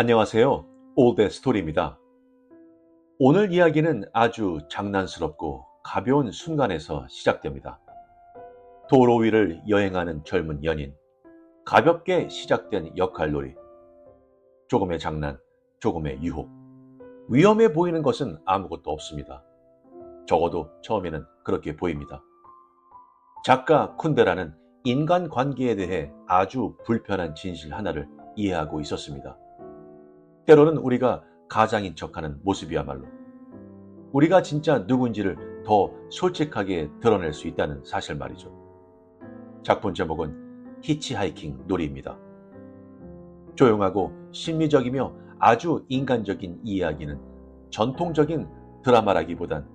안녕하세요. 올드 스토리입니다. 오늘 이야기는 아주 장난스럽고 가벼운 순간에서 시작됩니다. 도로 위를 여행하는 젊은 연인, 가볍게 시작된 역할놀이, 조금의 장난, 조금의 유혹. 위험해 보이는 것은 아무것도 없습니다. 적어도 처음에는 그렇게 보입니다. 작가 쿤데라는 인간관계에 대해 아주 불편한 진실 하나를 이해하고 있었습니다. 때로는 우리가 가장인 척하는 모습이야말로 우리가 진짜 누군지를 더 솔직하게 드러낼 수 있다는 사실 말이죠. 작품 제목은 히치하이킹 놀이입니다. 조용하고 심리적이며 아주 인간적인 이야기는 전통적인 드라마라기보단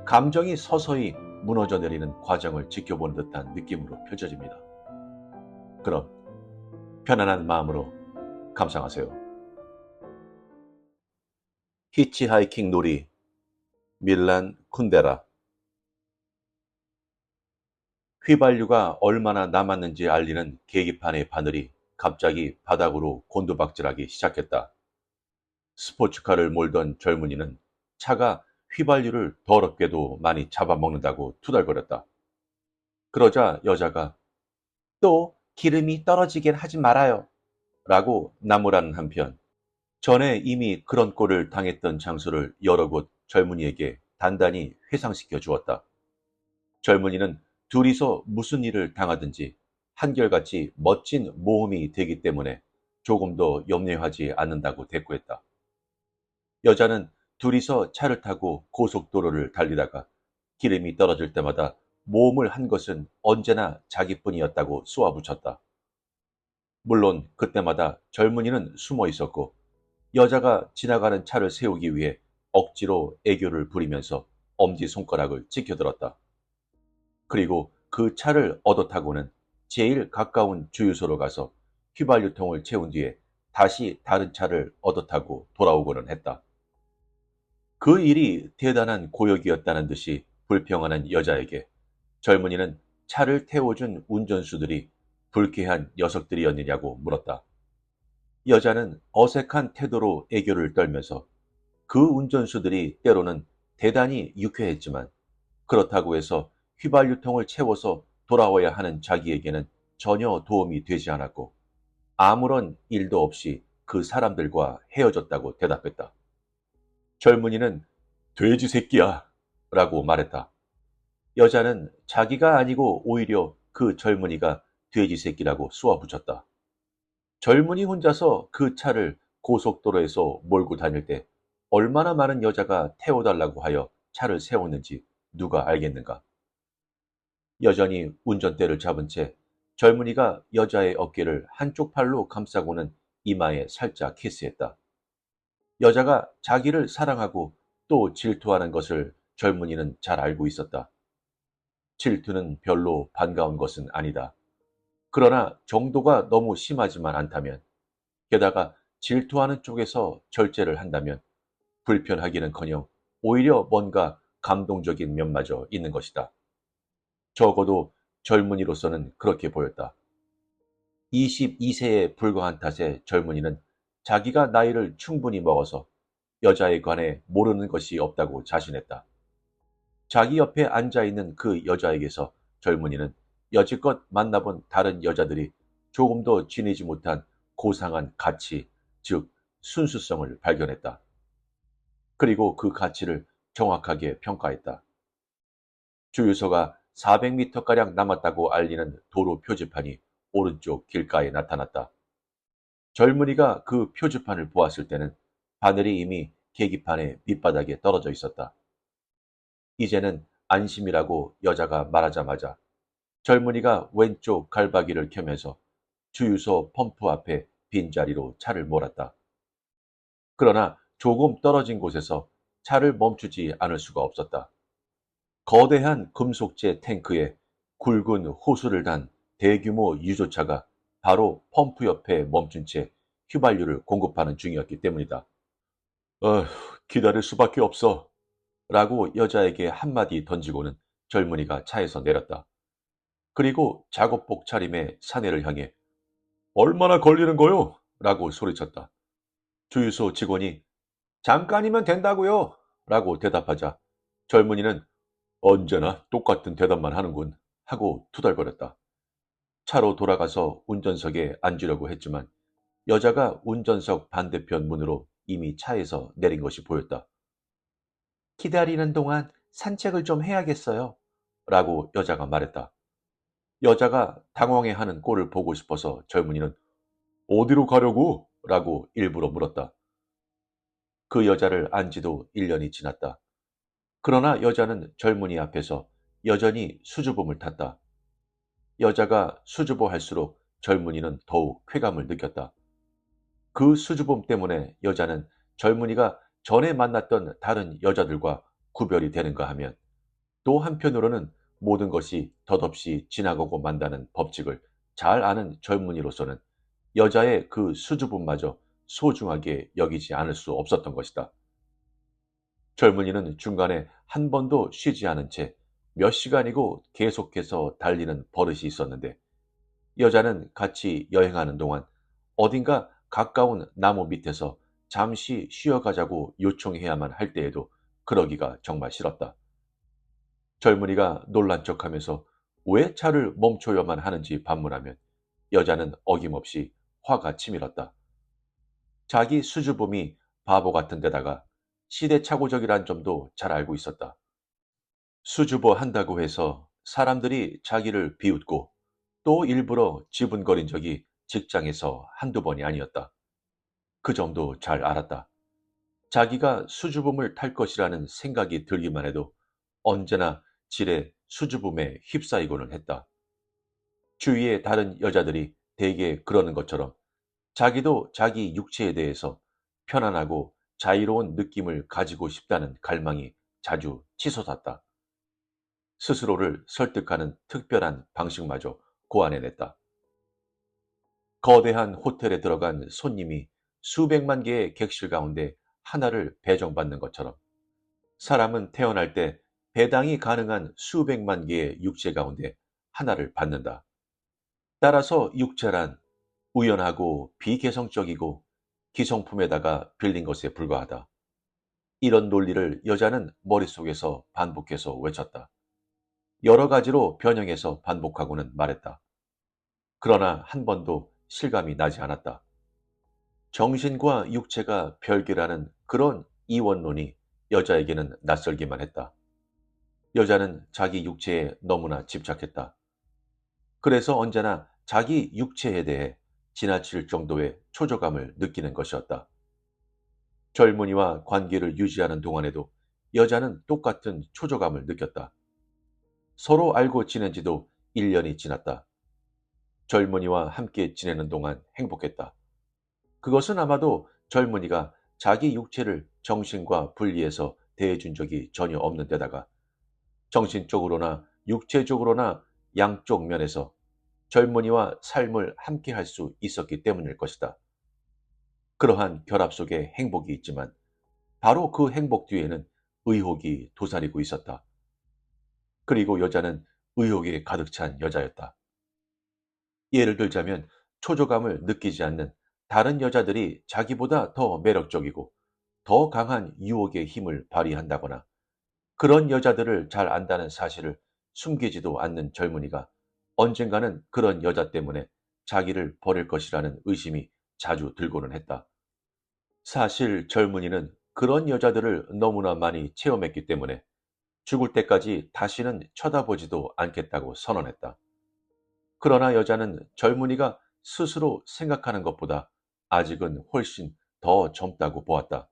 감정이 서서히 무너져 내리는 과정을 지켜보는 듯한 느낌으로 펼쳐집니다. 그럼 편안한 마음으로 감상하세요. 히치하이킹 놀이 밀란 쿤데라. 휘발유가 얼마나 남았는지 알리는 계기판의 바늘이 갑자기 바닥으로 곤두박질하기 시작했다. 스포츠카를 몰던 젊은이는 차가 휘발유를 더럽게도 많이 잡아먹는다고 투덜거렸다. 그러자 여자가 또 기름이 떨어지긴 하지 말아요 라고 나무라는 한편 전에 이미 그런 꼴을 당했던 장소를 여러 곳 젊은이에게 단단히 회상시켜 주었다. 젊은이는 둘이서 무슨 일을 당하든지 한결같이 멋진 모험이 되기 때문에 조금 더 염려하지 않는다고 대꾸했다. 여자는 둘이서 차를 타고 고속도로를 달리다가 기름이 떨어질 때마다 모험을 한 것은 언제나 자기뿐이었다고 쏘아붙였다. 물론 그때마다 젊은이는 숨어 있었고 여자가 지나가는 차를 세우기 위해 억지로 애교를 부리면서 엄지손가락을 치켜들었다. 그리고 그 차를 얻어 타고는 제일 가까운 주유소로 가서 휘발유통을 채운 뒤에 다시 다른 차를 얻어 타고 돌아오고는 했다. 그 일이 대단한 고역이었다는 듯이 불평하는 여자에게 젊은이는 차를 태워준 운전수들이 불쾌한 녀석들이었느냐고 물었다. 여자는 어색한 태도로 애교를 떨면서 그 운전수들이 때로는 대단히 유쾌했지만 그렇다고 해서 휘발유통을 채워서 돌아와야 하는 자기에게는 전혀 도움이 되지 않았고 아무런 일도 없이 그 사람들과 헤어졌다고 대답했다. 젊은이는 돼지 새끼야 라고 말했다. 여자는 자기가 아니고 오히려 그 젊은이가 돼지 새끼라고 쏘아붙였다. 젊은이 혼자서 그 차를 고속도로에서 몰고 다닐 때 얼마나 많은 여자가 태워달라고 하여 차를 세웠는지 누가 알겠는가. 여전히 운전대를 잡은 채 젊은이가 여자의 어깨를 한쪽 팔로 감싸고는 이마에 살짝 키스했다. 여자가 자기를 사랑하고 또 질투하는 것을 젊은이는 잘 알고 있었다. 질투는 별로 반가운 것은 아니다. 그러나 정도가 너무 심하지만 않다면, 게다가 질투하는 쪽에서 절제를 한다면 불편하기는커녕 오히려 뭔가 감동적인 면마저 있는 것이다. 적어도 젊은이로서는 그렇게 보였다. 22세에 불과한 탓에 젊은이는 자기가 나이를 충분히 먹어서 여자에 관해 모르는 것이 없다고 자신했다. 자기 옆에 앉아있는 그 여자에게서 젊은이는 여지껏 만나본 다른 여자들이 조금도 지니지 못한 고상한 가치, 즉 순수성을 발견했다. 그리고 그 가치를 정확하게 평가했다. 주유소가 400m가량 남았다고 알리는 도로 표지판이 오른쪽 길가에 나타났다. 젊은이가 그 표지판을 보았을 때는 바늘이 이미 계기판의 밑바닥에 떨어져 있었다. 이제는 안심이라고 여자가 말하자마자 젊은이가 왼쪽 갈바기를 켜면서 주유소 펌프 앞에 빈자리로 차를 몰았다. 그러나 조금 떨어진 곳에서 차를 멈추지 않을 수가 없었다. 거대한 금속재 탱크에 굵은 호수를 단 대규모 유조차가 바로 펌프 옆에 멈춘 채 휘발유를 공급하는 중이었기 때문이다. 어휴, 기다릴 수밖에 없어. 라고 여자에게 한마디 던지고는 젊은이가 차에서 내렸다. 그리고 작업복 차림의 사내를 향해 얼마나 걸리는 거요? 라고 소리쳤다. 주유소 직원이 잠깐이면 된다고요 라고 대답하자 젊은이는 언제나 똑같은 대답만 하는군 하고 투덜거렸다. 차로 돌아가서 운전석에 앉으려고 했지만 여자가 운전석 반대편 문으로 이미 차에서 내린 것이 보였다. 기다리는 동안 산책을 좀 해야겠어요 라고 여자가 말했다. 여자가 당황해하는 꼴을 보고 싶어서 젊은이는 어디로 가려고? 라고 일부러 물었다. 그 여자를 안 지도 1년이 지났다. 그러나 여자는 젊은이 앞에서 여전히 수줍음을 탔다. 여자가 수줍어할수록 젊은이는 더욱 쾌감을 느꼈다. 그 수줍음 때문에 여자는 젊은이가 전에 만났던 다른 여자들과 구별이 되는가 하면 또 한편으로는 모든 것이 덧없이 지나가고 만다는 법칙을 잘 아는 젊은이로서는 여자의 그 수줍음마저 소중하게 여기지 않을 수 없었던 것이다. 젊은이는 중간에 한 번도 쉬지 않은 채 몇 시간이고 계속해서 달리는 버릇이 있었는데 여자는 같이 여행하는 동안 어딘가 가까운 나무 밑에서 잠시 쉬어가자고 요청해야만 할 때에도 그러기가 정말 싫었다. 젊은이가 놀란 척하면서 왜 차를 멈춰야만 하는지 반문하면 여자는 어김없이 화가 치밀었다. 자기 수줍음이 바보 같은 데다가 시대착오적이란 점도 잘 알고 있었다. 수줍어 한다고 해서 사람들이 자기를 비웃고 또 일부러 지분거린 적이 직장에서 한두 번이 아니었다. 그 점도 잘 알았다. 자기가 수줍음을 탈 것이라는 생각이 들기만 해도 언제나 지레 수줍음에 휩싸이고는 했다. 주위의 다른 여자들이 대개 그러는 것처럼 자기도 자기 육체에 대해서 편안하고 자유로운 느낌을 가지고 싶다는 갈망이 자주 치솟았다. 스스로를 설득하는 특별한 방식마저 고안해냈다. 거대한 호텔에 들어간 손님이 수백만 개의 객실 가운데 하나를 배정받는 것처럼 사람은 태어날 때 배당이 가능한 수백만 개의 육체 가운데 하나를 받는다. 따라서 육체란 우연하고 비개성적이고 기성품에다가 빌린 것에 불과하다. 이런 논리를 여자는 머릿속에서 반복해서 외쳤다. 여러 가지로 변형해서 반복하고는 말했다. 그러나 한 번도 실감이 나지 않았다. 정신과 육체가 별개라는 그런 이원론이 여자에게는 낯설기만 했다. 여자는 자기 육체에 너무나 집착했다. 그래서 언제나 자기 육체에 대해 지나칠 정도의 초조감을 느끼는 것이었다. 젊은이와 관계를 유지하는 동안에도 여자는 똑같은 초조감을 느꼈다. 서로 알고 지낸 지도 1년이 지났다. 젊은이와 함께 지내는 동안 행복했다. 그것은 아마도 젊은이가 자기 육체를 정신과 분리해서 대해준 적이 전혀 없는 데다가 정신적으로나 육체적으로나 양쪽 면에서 젊은이와 삶을 함께 할 수 있었기 때문일 것이다. 그러한 결합 속에 행복이 있지만 바로 그 행복 뒤에는 의혹이 도사리고 있었다. 그리고 여자는 의혹에 가득 찬 여자였다. 예를 들자면 초조감을 느끼지 않는 다른 여자들이 자기보다 더 매력적이고 더 강한 유혹의 힘을 발휘한다거나 그런 여자들을 잘 안다는 사실을 숨기지도 않는 젊은이가 언젠가는 그런 여자 때문에 자기를 버릴 것이라는 의심이 자주 들고는 했다. 사실 젊은이는 그런 여자들을 너무나 많이 체험했기 때문에 죽을 때까지 다시는 쳐다보지도 않겠다고 선언했다. 그러나 여자는 젊은이가 스스로 생각하는 것보다 아직은 훨씬 더 젊다고 보았다.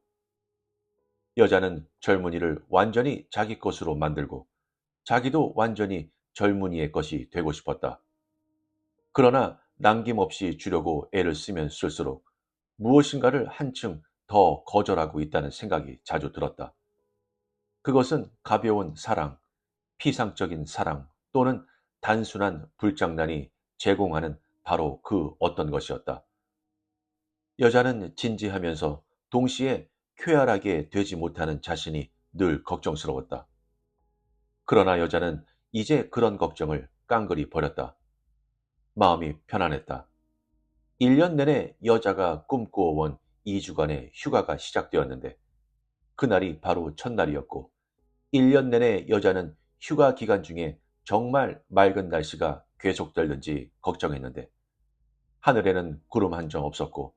여자는 젊은이를 완전히 자기 것으로 만들고 자기도 완전히 젊은이의 것이 되고 싶었다. 그러나 남김없이 주려고 애를 쓰면 쓸수록 무엇인가를 한층 더 거절하고 있다는 생각이 자주 들었다. 그것은 가벼운 사랑, 피상적인 사랑 또는 단순한 불장난이 제공하는 바로 그 어떤 것이었다. 여자는 진지하면서 동시에 쾌활하게 되지 못하는 자신이 늘 걱정스러웠다. 그러나 여자는 이제 그런 걱정을 깡그리 버렸다. 마음이 편안했다. 1년 내내 여자가 꿈꾸어온 2주간의 휴가가 시작되었는데 그날이 바로 첫날이었고 1년 내내 여자는 휴가 기간 중에 정말 맑은 날씨가 계속될는지 걱정했는데 하늘에는 구름 한 점 없었고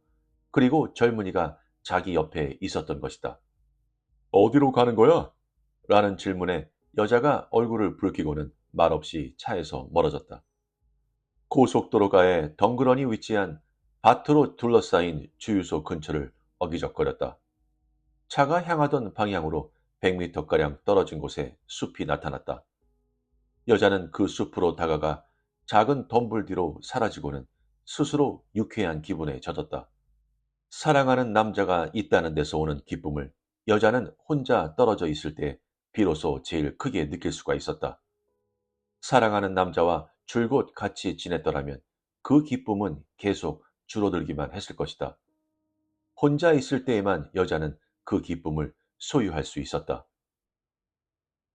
그리고 젊은이가 자기 옆에 있었던 것이다. 어디로 가는 거야? 라는 질문에 여자가 얼굴을 붉히고는 말없이 차에서 멀어졌다. 고속도로가에 덩그러니 위치한 밭으로 둘러싸인 주유소 근처를 어기적거렸다. 차가 향하던 방향으로 100m가량 떨어진 곳에 숲이 나타났다. 여자는 그 숲으로 다가가 작은 덤불 뒤로 사라지고는 스스로 유쾌한 기분에 젖었다. 사랑하는 남자가 있다는 데서 오는 기쁨을 여자는 혼자 떨어져 있을 때 비로소 제일 크게 느낄 수가 있었다. 사랑하는 남자와 줄곧 같이 지냈더라면 그 기쁨은 계속 줄어들기만 했을 것이다. 혼자 있을 때에만 여자는 그 기쁨을 소유할 수 있었다.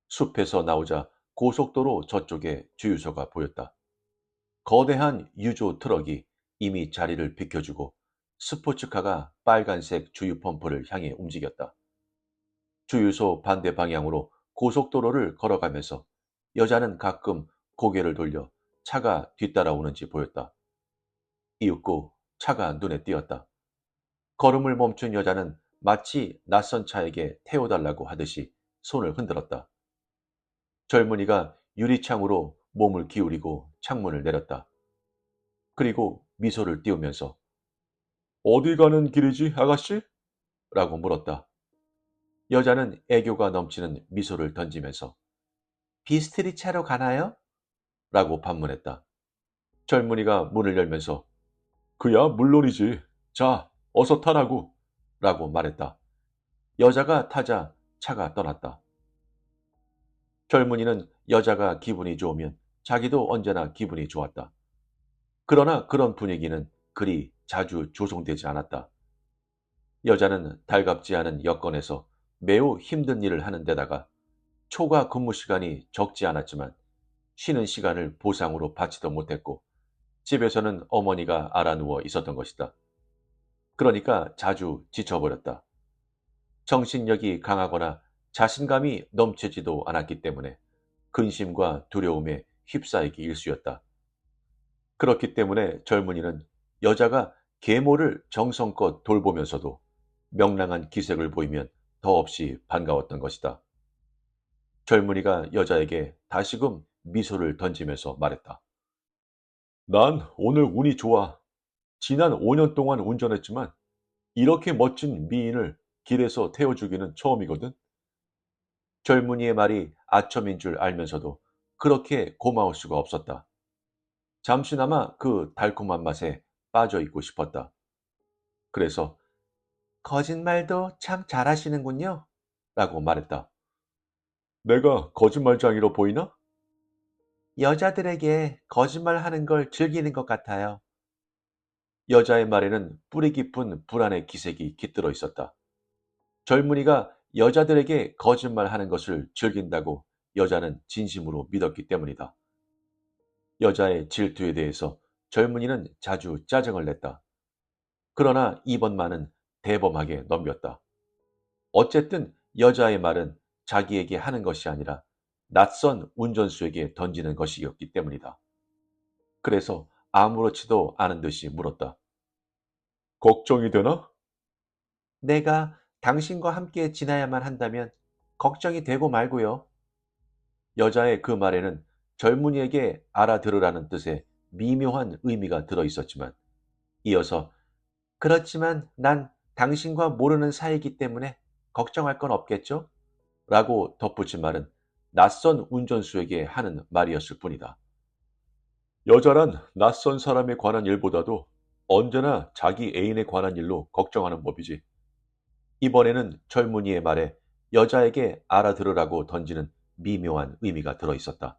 숲에서 나오자 고속도로 저쪽에 주유소가 보였다. 거대한 유조 트럭이 이미 자리를 비켜주고 스포츠카가 빨간색 주유 펌프를 향해 움직였다. 주유소 반대 방향으로 고속도로를 걸어가면서 여자는 가끔 고개를 돌려 차가 뒤따라오는지 보였다. 이윽고 차가 눈에 띄었다. 걸음을 멈춘 여자는 마치 낯선 차에게 태워달라고 하듯이 손을 흔들었다. 젊은이가 유리창으로 몸을 기울이고 창문을 내렸다. 그리고 미소를 띄우면서 어디 가는 길이지, 아가씨? 라고 물었다. 여자는 애교가 넘치는 미소를 던지면서 비스트리 차로 가나요? 라고 반문했다. 젊은이가 문을 열면서 그야 물론이지. 자, 어서 타라고. 라고 말했다. 여자가 타자 차가 떠났다. 젊은이는 여자가 기분이 좋으면 자기도 언제나 기분이 좋았다. 그러나 그런 분위기는 그리 자주 조성되지 않았다. 여자는 달갑지 않은 여건에서 매우 힘든 일을 하는 데다가 초과 근무 시간이 적지 않았지만 쉬는 시간을 보상으로 받지도 못했고 집에서는 어머니가 알아누워 있었던 것이다. 그러니까 자주 지쳐버렸다. 정신력이 강하거나 자신감이 넘치지도 않았기 때문에 근심과 두려움에 휩싸이기 일쑤였다. 그렇기 때문에 젊은이는 여자가 계모를 정성껏 돌보면서도 명랑한 기색을 보이면 더없이 반가웠던 것이다. 젊은이가 여자에게 다시금 미소를 던지면서 말했다. 난 오늘 운이 좋아. 지난 5년 동안 운전했지만 이렇게 멋진 미인을 길에서 태워주기는 처음이거든. 젊은이의 말이 아첨인 줄 알면서도 그렇게 고마울 수가 없었다. 잠시나마 그 달콤한 맛에 빠져 있고 싶었다. 그래서 거짓말도 참 잘하시는군요. 라고 말했다. 내가 거짓말쟁이로 보이나? 여자들에게 거짓말하는 걸 즐기는 것 같아요. 여자의 말에는 뿌리 깊은 불안의 기색이 깃들어 있었다. 젊은이가 여자들에게 거짓말하는 것을 즐긴다고 여자는 진심으로 믿었기 때문이다. 여자의 질투에 대해서 젊은이는 자주 짜증을 냈다. 그러나 이번만은 대범하게 넘겼다. 어쨌든 여자의 말은 자기에게 하는 것이 아니라 낯선 운전수에게 던지는 것이었기 때문이다. 그래서 아무렇지도 않은 듯이 물었다. 걱정이 되나? 내가 당신과 함께 지나야만 한다면 걱정이 되고 말고요. 여자의 그 말에는 젊은이에게 알아들으라는 뜻의 미묘한 의미가 들어 있었지만 이어서 그렇지만 난 당신과 모르는 사이이기 때문에 걱정할 건 없겠죠? 라고 덧붙인 말은 낯선 운전수에게 하는 말이었을 뿐이다. 여자란 낯선 사람에 관한 일보다도 언제나 자기 애인에 관한 일로 걱정하는 법이지. 이번에는 젊은이의 말에 여자에게 알아들으라고 던지는 미묘한 의미가 들어 있었다.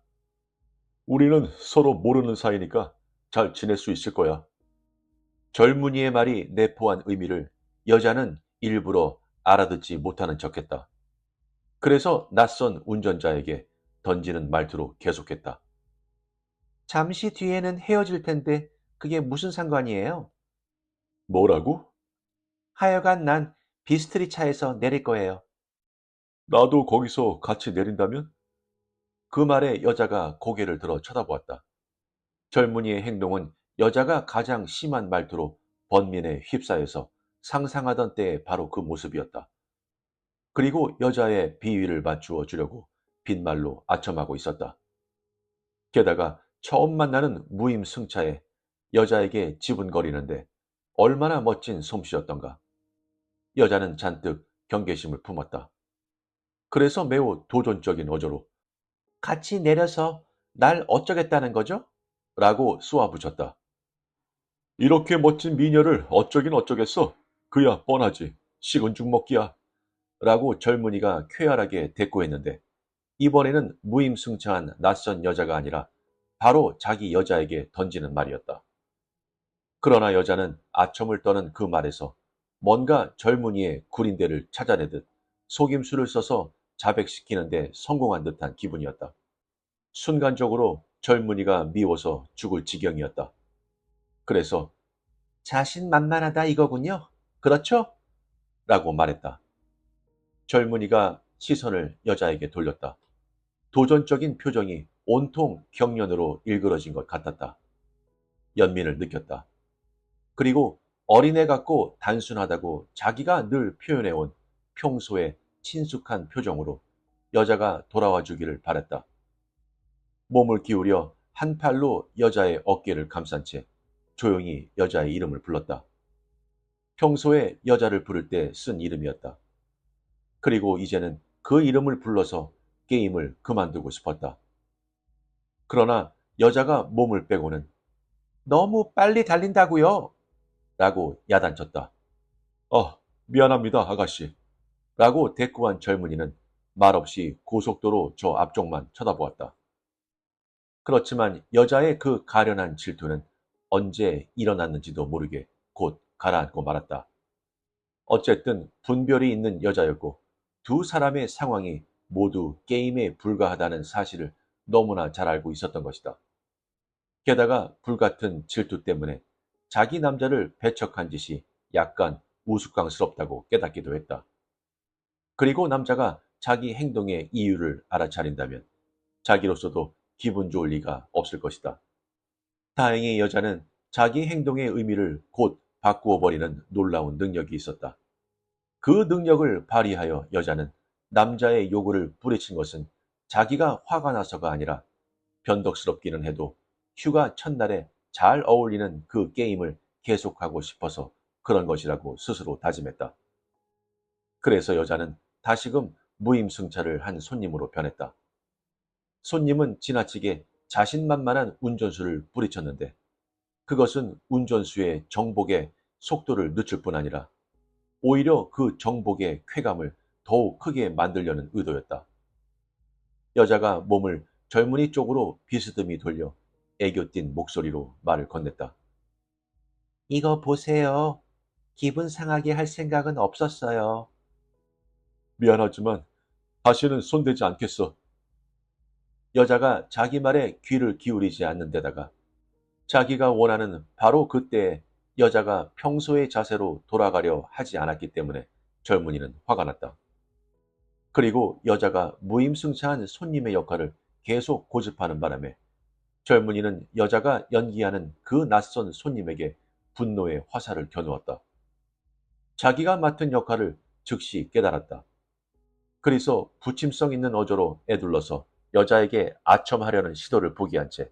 우리는 서로 모르는 사이니까 잘 지낼 수 있을 거야. 젊은이의 말이 내포한 의미를 여자는 일부러 알아듣지 못하는 척했다. 그래서 낯선 운전자에게 던지는 말투로 계속했다. 잠시 뒤에는 헤어질 텐데 그게 무슨 상관이에요? 뭐라고? 하여간 난 비스트리 차에서 내릴 거예요. 나도 거기서 같이 내린다면? 그 말에 여자가 고개를 들어 쳐다보았다. 젊은이의 행동은 여자가 가장 심한 말투로 번민에 휩싸여서 상상하던 때의 바로 그 모습이었다. 그리고 여자의 비위를 맞추어 주려고 빈말로 아첨하고 있었다. 게다가 처음 만나는 무임승차에 여자에게 지분거리는데 얼마나 멋진 솜씨였던가. 여자는 잔뜩 경계심을 품었다. 그래서 매우 도전적인 어조로 같이 내려서 날 어쩌겠다는 거죠? 라고 쏘아붙였다. 이렇게 멋진 미녀를 어쩌긴 어쩌겠어. 그야 뻔하지. 식은 죽 먹기야. 라고 젊은이가 쾌활하게 대꾸했는데 이번에는 무임승차한 낯선 여자가 아니라 바로 자기 여자에게 던지는 말이었다. 그러나 여자는 아첨을 떠는 그 말에서 뭔가 젊은이의 구린대를 찾아내듯 속임수를 써서 자백시키는데 성공한 듯한 기분이었다. 순간적으로 젊은이가 미워서 죽을 지경이었다. 그래서 자신만만하다 이거군요. 그렇죠? 라고 말했다. 젊은이가 시선을 여자에게 돌렸다. 도전적인 표정이 온통 경련으로 일그러진 것 같았다. 연민을 느꼈다. 그리고 어린애 같고 단순하다고 자기가 늘 표현해온 평소의 친숙한 표정으로 여자가 돌아와 주기를 바랬다. 몸을 기울여 한 팔로 여자의 어깨를 감싼 채 조용히 여자의 이름을 불렀다. 평소에 여자를 부를 때 쓴 이름이었다. 그리고 이제는 그 이름을 불러서 게임을 그만두고 싶었다. 그러나 여자가 몸을 빼고는 너무 빨리 달린다고요. 라고 야단쳤다. 미안합니다, 아가씨. 라고 대꾸한 젊은이는 말없이 고속도로 저 앞쪽만 쳐다보았다. 그렇지만 여자의 그 가련한 질투는 언제 일어났는지도 모르게 곧 가라앉고 말았다. 어쨌든 분별이 있는 여자였고 두 사람의 상황이 모두 게임에 불과하다는 사실을 너무나 잘 알고 있었던 것이다. 게다가 불같은 질투 때문에 자기 남자를 배척한 짓이 약간 우스꽝스럽다고 깨닫기도 했다. 그리고 남자가 자기 행동의 이유를 알아차린다면 자기로서도 기분 좋을 리가 없을 것이다. 다행히 여자는 자기 행동의 의미를 곧 바꾸어 버리는 놀라운 능력이 있었다. 그 능력을 발휘하여 여자는 남자의 요구를 뿌리친 것은 자기가 화가 나서가 아니라 변덕스럽기는 해도 휴가 첫날에 잘 어울리는 그 게임을 계속하고 싶어서 그런 것이라고 스스로 다짐했다. 그래서 여자는 다시금 무임승차를 한 손님으로 변했다. 손님은 지나치게 자신만만한 운전수를 뿌리쳤는데 그것은 운전수의 정복에 속도를 늦출 뿐 아니라 오히려 그 정복의 쾌감을 더욱 크게 만들려는 의도였다. 여자가 몸을 젊은이 쪽으로 비스듬히 돌려 애교 띤 목소리로 말을 건넸다. 이거 보세요. 기분 상하게 할 생각은 없었어요. 미안하지만 다시는 손대지 않겠어. 여자가 자기 말에 귀를 기울이지 않는 데다가 자기가 원하는 바로 그때에 여자가 평소의 자세로 돌아가려 하지 않았기 때문에 젊은이는 화가 났다. 그리고 여자가 무임승차한 손님의 역할을 계속 고집하는 바람에 젊은이는 여자가 연기하는 그 낯선 손님에게 분노의 화살을 겨누었다. 자기가 맡은 역할을 즉시 깨달았다. 그래서 부침성 있는 어조로 애둘러서 여자에게 아첨하려는 시도를 포기한 채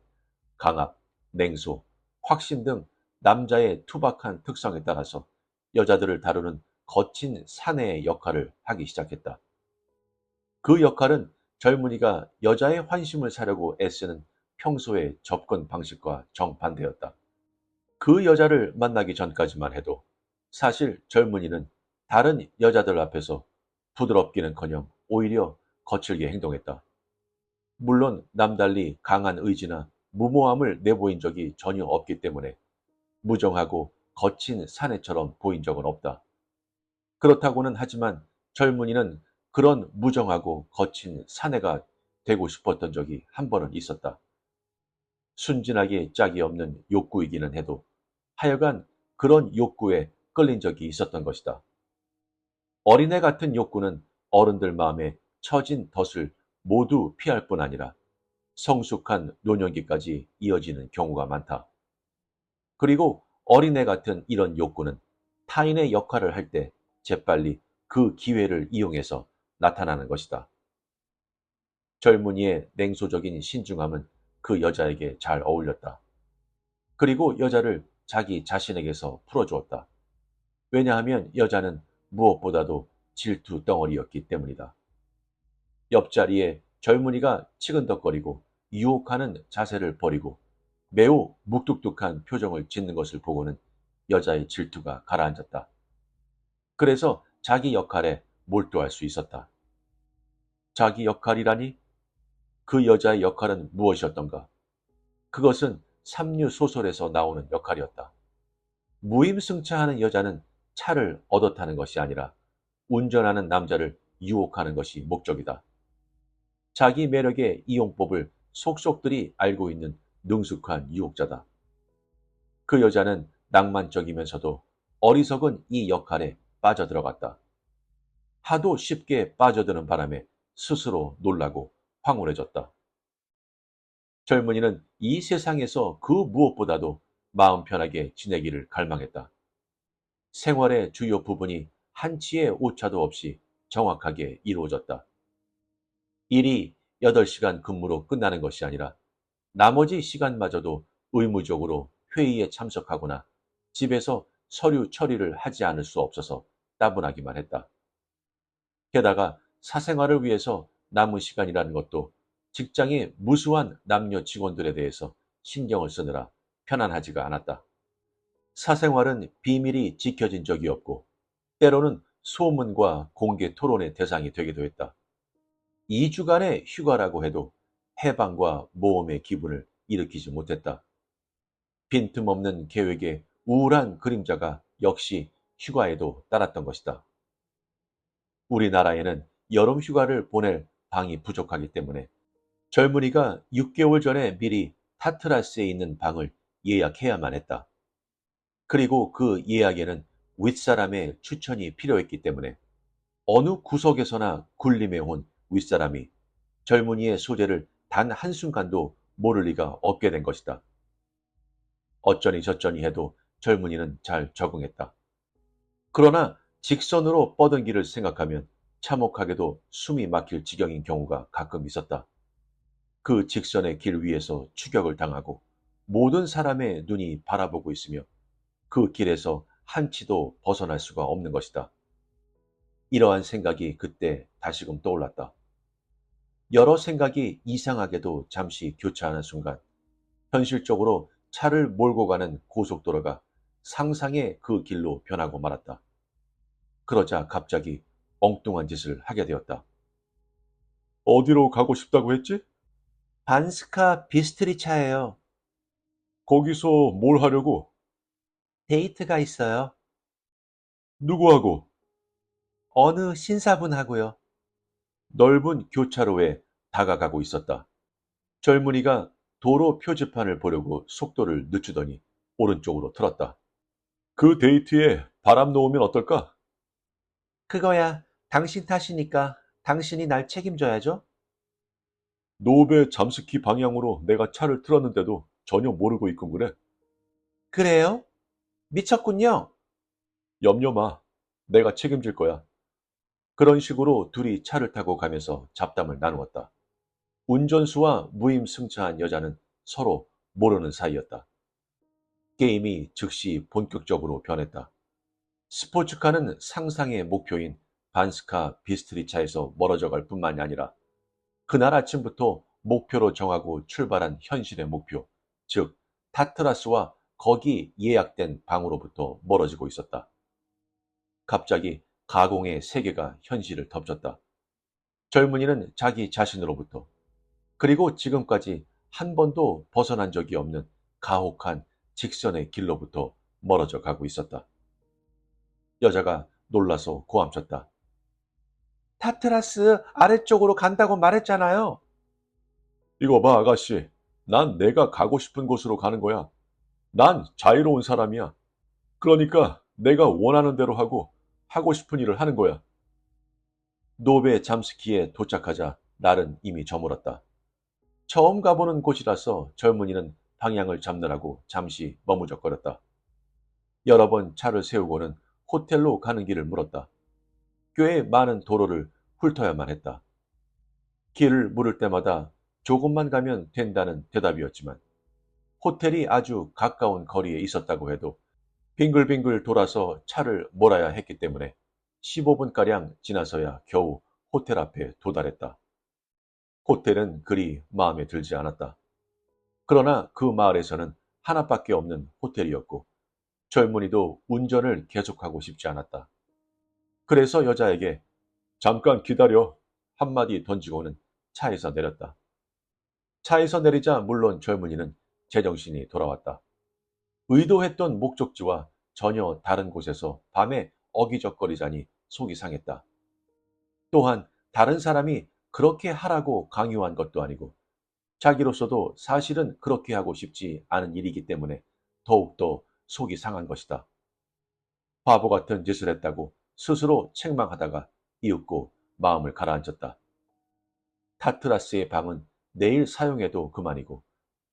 강압, 냉소, 확신 등 남자의 투박한 특성에 따라서 여자들을 다루는 거친 사내의 역할을 하기 시작했다. 그 역할은 젊은이가 여자의 환심을 사려고 애쓰는 평소의 접근 방식과 정반대였다. 그 여자를 만나기 전까지만 해도 사실 젊은이는 다른 여자들 앞에서 부드럽기는커녕 오히려 거칠게 행동했다. 물론 남달리 강한 의지나 무모함을 내보인 적이 전혀 없기 때문에 무정하고 거친 사내처럼 보인 적은 없다. 그렇다고는 하지만 젊은이는 그런 무정하고 거친 사내가 되고 싶었던 적이 한 번은 있었다. 순진하게 짝이 없는 욕구이기는 해도 하여간 그런 욕구에 끌린 적이 있었던 것이다. 어린애 같은 욕구는 어른들 마음에 처진 덫을 모두 피할 뿐 아니라 성숙한 노년기까지 이어지는 경우가 많다. 그리고 어린애 같은 이런 욕구는 타인의 역할을 할 때 재빨리 그 기회를 이용해서 나타나는 것이다. 젊은이의 냉소적인 신중함은 그 여자에게 잘 어울렸다. 그리고 여자를 자기 자신에게서 풀어주었다. 왜냐하면 여자는 무엇보다도 질투 덩어리였기 때문이다. 옆자리에 젊은이가 치근덕거리고 유혹하는 자세를 버리고 매우 묵뚝뚝한 표정을 짓는 것을 보고는 여자의 질투가 가라앉았다. 그래서 자기 역할에 몰두할 수 있었다. 자기 역할이라니? 그 여자의 역할은 무엇이었던가? 그것은 삼류 소설에서 나오는 역할이었다. 무임승차하는 여자는 차를 얻어 타는 것이 아니라 운전하는 남자를 유혹하는 것이 목적이다. 자기 매력의 이용법을 속속들이 알고 있는 능숙한 유혹자다. 그 여자는 낭만적이면서도 어리석은 이 역할에 빠져들어갔다. 하도 쉽게 빠져드는 바람에 스스로 놀라고 황홀해졌다. 젊은이는 이 세상에서 그 무엇보다도 마음 편하게 지내기를 갈망했다. 생활의 주요 부분이 한치의 오차도 없이 정확하게 이루어졌다. 일이 8시간 근무로 끝나는 것이 아니라 나머지 시간마저도 의무적으로 회의에 참석하거나 집에서 서류 처리를 하지 않을 수 없어서 따분하기만 했다. 게다가 사생활을 위해서 남은 시간이라는 것도 직장의 무수한 남녀 직원들에 대해서 신경을 쓰느라 편안하지가 않았다. 사생활은 비밀이 지켜진 적이 없고 때로는 소문과 공개 토론의 대상이 되기도 했다. 2주간의 휴가라고 해도 해방과 모험의 기분을 일으키지 못했다. 빈틈없는 계획에 우울한 그림자가 역시 휴가에도 따랐던 것이다. 우리나라에는 여름 휴가를 보낼 방이 부족하기 때문에 젊은이가 6개월 전에 미리 타트라스에 있는 방을 예약해야만 했다. 그리고 그 예약에는 윗사람의 추천이 필요했기 때문에 어느 구석에서나 군림해온 윗사람이 젊은이의 소재를 단 한순간도 모를 리가 없게 된 것이다. 어쩌니 저쩌니 해도 젊은이는 잘 적응했다. 그러나 직선으로 뻗은 길을 생각하면 참혹하게도 숨이 막힐 지경인 경우가 가끔 있었다. 그 직선의 길 위에서 추격을 당하고 모든 사람의 눈이 바라보고 있으며 그 길에서 한치도 벗어날 수가 없는 것이다. 이러한 생각이 그때 다시금 떠올랐다. 여러 생각이 이상하게도 잠시 교차하는 순간 현실적으로 차를 몰고 가는 고속도로가 상상의 그 길로 변하고 말았다. 그러자 갑자기 엉뚱한 짓을 하게 되었다. 어디로 가고 싶다고 했지? 반스카 비스트리차예요. 거기서 뭘 하려고? 데이트가 있어요. 누구하고? 어느 신사분하고요. 넓은 교차로에 다가가고 있었다. 젊은이가 도로 표지판을 보려고 속도를 늦추더니 오른쪽으로 틀었다. 그 데이트에 바람 놓으면 어떨까? 그거야 당신 탓이니까 당신이 날 책임져야죠. 노베 잠스키 방향으로 내가 차를 틀었는데도 전혀 모르고 있군 그래. 그래요? 미쳤군요. 염려 마. 내가 책임질 거야. 그런 식으로 둘이 차를 타고 가면서 잡담을 나누었다. 운전수와 무임승차한 여자는 서로 모르는 사이였다. 게임이 즉시 본격적으로 변했다. 스포츠카는 상상의 목표인 반스카 비스트리차에서 멀어져 갈 뿐만이 아니라 그날 아침부터 목표로 정하고 출발한 현실의 목표, 즉 타트라스와 거기 예약된 방으로부터 멀어지고 있었다. 갑자기 가공의 세계가 현실을 덮쳤다. 젊은이는 자기 자신으로부터 그리고 지금까지 한 번도 벗어난 적이 없는 가혹한 직선의 길로부터 멀어져 가고 있었다. 여자가 놀라서 고함쳤다. 타트라스 아래쪽으로 간다고 말했잖아요. 이거 봐, 아가씨. 난 내가 가고 싶은 곳으로 가는 거야. 난 자유로운 사람이야. 그러니까 내가 원하는 대로 하고 싶은 일을 하는 거야. 노베 잠스키에 도착하자 날은 이미 저물었다. 처음 가보는 곳이라서 젊은이는 방향을 잡느라고 잠시 머무적거렸다. 여러 번 차를 세우고는 호텔로 가는 길을 물었다. 꽤 많은 도로를 훑어야만 했다. 길을 물을 때마다 조금만 가면 된다는 대답이었지만 호텔이 아주 가까운 거리에 있었다고 해도 빙글빙글 돌아서 차를 몰아야 했기 때문에 15분가량 지나서야 겨우 호텔 앞에 도달했다. 호텔은 그리 마음에 들지 않았다. 그러나 그 마을에서는 하나밖에 없는 호텔이었고 젊은이도 운전을 계속하고 싶지 않았다. 그래서 여자에게 잠깐 기다려 한마디 던지고는 차에서 내렸다. 차에서 내리자 물론 젊은이는 제정신이 돌아왔다. 의도했던 목적지와 전혀 다른 곳에서 밤에 어기적거리자니 속이 상했다. 또한 다른 사람이 그렇게 하라고 강요한 것도 아니고 자기로서도 사실은 그렇게 하고 싶지 않은 일이기 때문에 더욱더 속이 상한 것이다. 바보 같은 짓을 했다고 스스로 책망하다가 이윽고 마음을 가라앉혔다. 타트라스의 방은 내일 사용해도 그만이고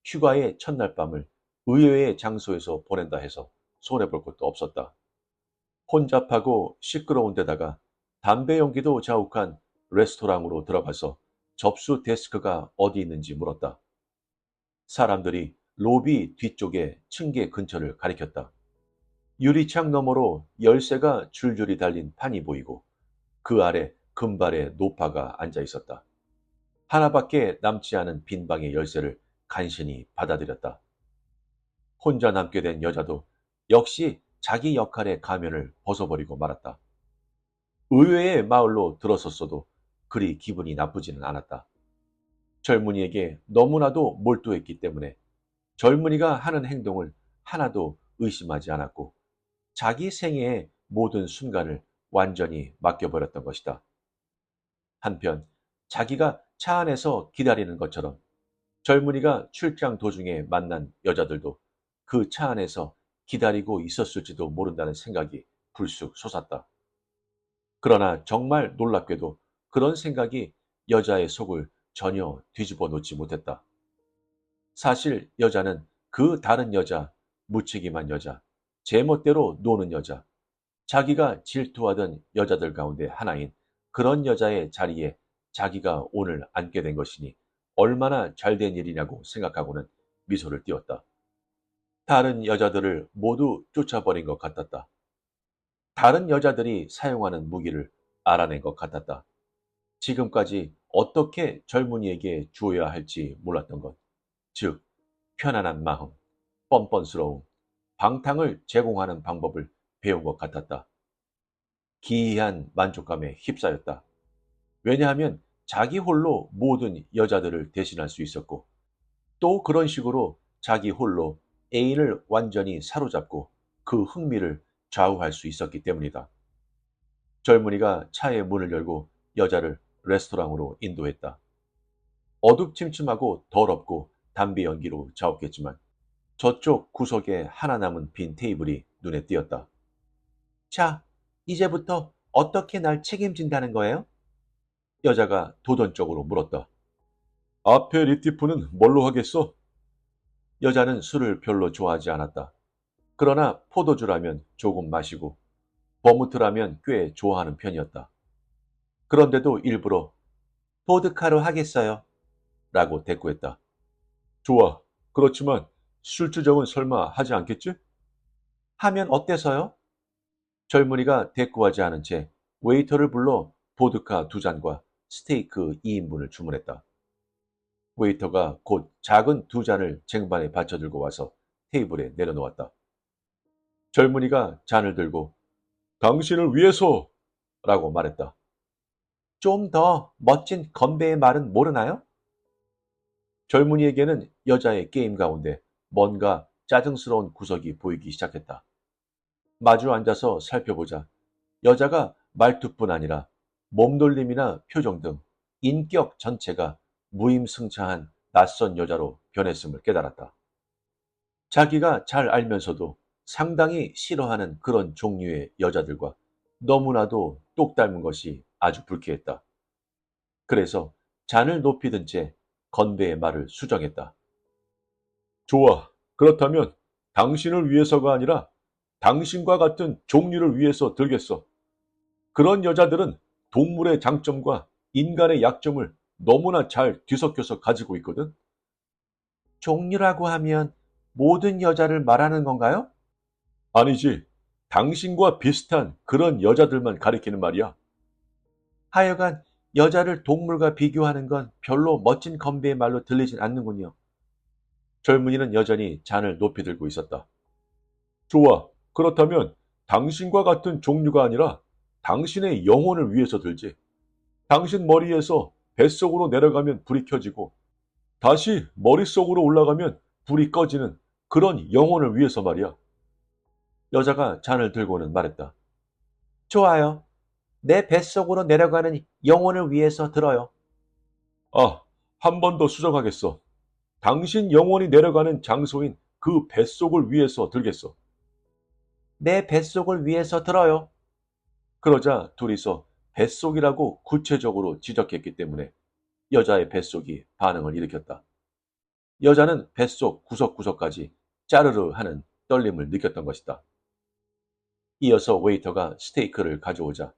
휴가의 첫날 밤을 의외의 장소에서 보낸다 해서 손해볼 것도 없었다. 혼잡하고 시끄러운 데다가 담배 연기도 자욱한 레스토랑으로 들어가서 접수 데스크가 어디 있는지 물었다. 사람들이 로비 뒤쪽의 층계 근처를 가리켰다. 유리창 너머로 열쇠가 줄줄이 달린 판이 보이고 그 아래 금발의 노파가 앉아 있었다. 하나밖에 남지 않은 빈 방의 열쇠를 간신히 받아들였다. 혼자 남게 된 여자도 역시 자기 역할의 가면을 벗어버리고 말았다. 의외의 마을로 들어섰어도 그리 기분이 나쁘지는 않았다. 젊은이에게 너무나도 몰두했기 때문에 젊은이가 하는 행동을 하나도 의심하지 않았고 자기 생애의 모든 순간을 완전히 맡겨버렸던 것이다. 한편 자기가 차 안에서 기다리는 것처럼 젊은이가 출장 도중에 만난 여자들도 그 차 안에서 기다리고 있었을지도 모른다는 생각이 불쑥 솟았다. 그러나 정말 놀랍게도 그런 생각이 여자의 속을 전혀 뒤집어 놓지 못했다. 사실 여자는 그 다른 여자, 무책임한 여자, 제멋대로 노는 여자, 자기가 질투하던 여자들 가운데 하나인 그런 여자의 자리에 자기가 오늘 앉게 된 것이니 얼마나 잘된 일이냐고 생각하고는 미소를 띄웠다. 다른 여자들을 모두 쫓아버린 것 같았다. 다른 여자들이 사용하는 무기를 알아낸 것 같았다. 지금까지 어떻게 젊은이에게 주어야 할지 몰랐던 것, 즉 편안한 마음, 뻔뻔스러움, 방탕을 제공하는 방법을 배운 것 같았다. 기이한 만족감에 휩싸였다. 왜냐하면 자기 홀로 모든 여자들을 대신할 수 있었고 또 그런 식으로 자기 홀로 애인을 완전히 사로잡고 그 흥미를 좌우할 수 있었기 때문이다. 젊은이가 차의 문을 열고 여자를 레스토랑으로 인도했다. 어둡침침하고 더럽고 담배 연기로 자욱했지만 저쪽 구석에 하나 남은 빈 테이블이 눈에 띄었다. 자, 이제부터 어떻게 날 책임진다는 거예요? 여자가 도전적으로 물었다. 앞에 리티프는 뭘로 하겠어? 여자는 술을 별로 좋아하지 않았다. 그러나 포도주라면 조금 마시고 버무트라면 꽤 좋아하는 편이었다. 그런데도 일부러 보드카로 하겠어요. 라고 대꾸했다. 좋아. 그렇지만 술주정은 설마 하지 않겠지? 하면 어때서요? 젊은이가 대꾸하지 않은 채 웨이터를 불러 보드카 2잔과 스테이크 2인분을 주문했다. 웨이터가 곧 작은 2잔을 쟁반에 받쳐들고 와서 테이블에 내려놓았다. 젊은이가 잔을 들고 당신을 위해서! 라고 말했다. 좀 더 멋진 건배의 말은 모르나요? 젊은이에게는 여자의 게임 가운데 뭔가 짜증스러운 구석이 보이기 시작했다. 마주 앉아서 살펴보자 여자가 말투뿐 아니라 몸놀림이나 표정 등 인격 전체가 무임승차한 낯선 여자로 변했음을 깨달았다. 자기가 잘 알면서도 상당히 싫어하는 그런 종류의 여자들과 너무나도 똑 닮은 것이 아주 불쾌했다. 그래서 잔을 높이든 채 건배의 말을 수정했다. 좋아. 그렇다면 당신을 위해서가 아니라 당신과 같은 종류를 위해서 들겠어. 그런 여자들은 동물의 장점과 인간의 약점을 너무나 잘 뒤섞여서 가지고 있거든. 종류라고 하면 모든 여자를 말하는 건가요? 아니지. 당신과 비슷한 그런 여자들만 가리키는 말이야. 하여간 여자를 동물과 비교하는 건 별로 멋진 건배의 말로 들리진 않는군요. 젊은이는 여전히 잔을 높이 들고 있었다. 좋아. 그렇다면 당신과 같은 종류가 아니라 당신의 영혼을 위해서 들지. 당신 머리에서 뱃속으로 내려가면 불이 켜지고 다시 머릿속으로 올라가면 불이 꺼지는 그런 영혼을 위해서 말이야. 여자가 잔을 들고는 말했다. 좋아요. 내 뱃속으로 내려가는 영혼을 위해서 들어요. 아, 한 번 더 수정하겠어. 당신 영혼이 내려가는 장소인 그 뱃속을 위해서 들겠어. 내 뱃속을 위해서 들어요. 그러자 둘이서 뱃속이라고 구체적으로 지적했기 때문에 여자의 뱃속이 반응을 일으켰다. 여자는 뱃속 구석구석까지 짜르르 하는 떨림을 느꼈던 것이다. 이어서 웨이터가 스테이크를 가져오자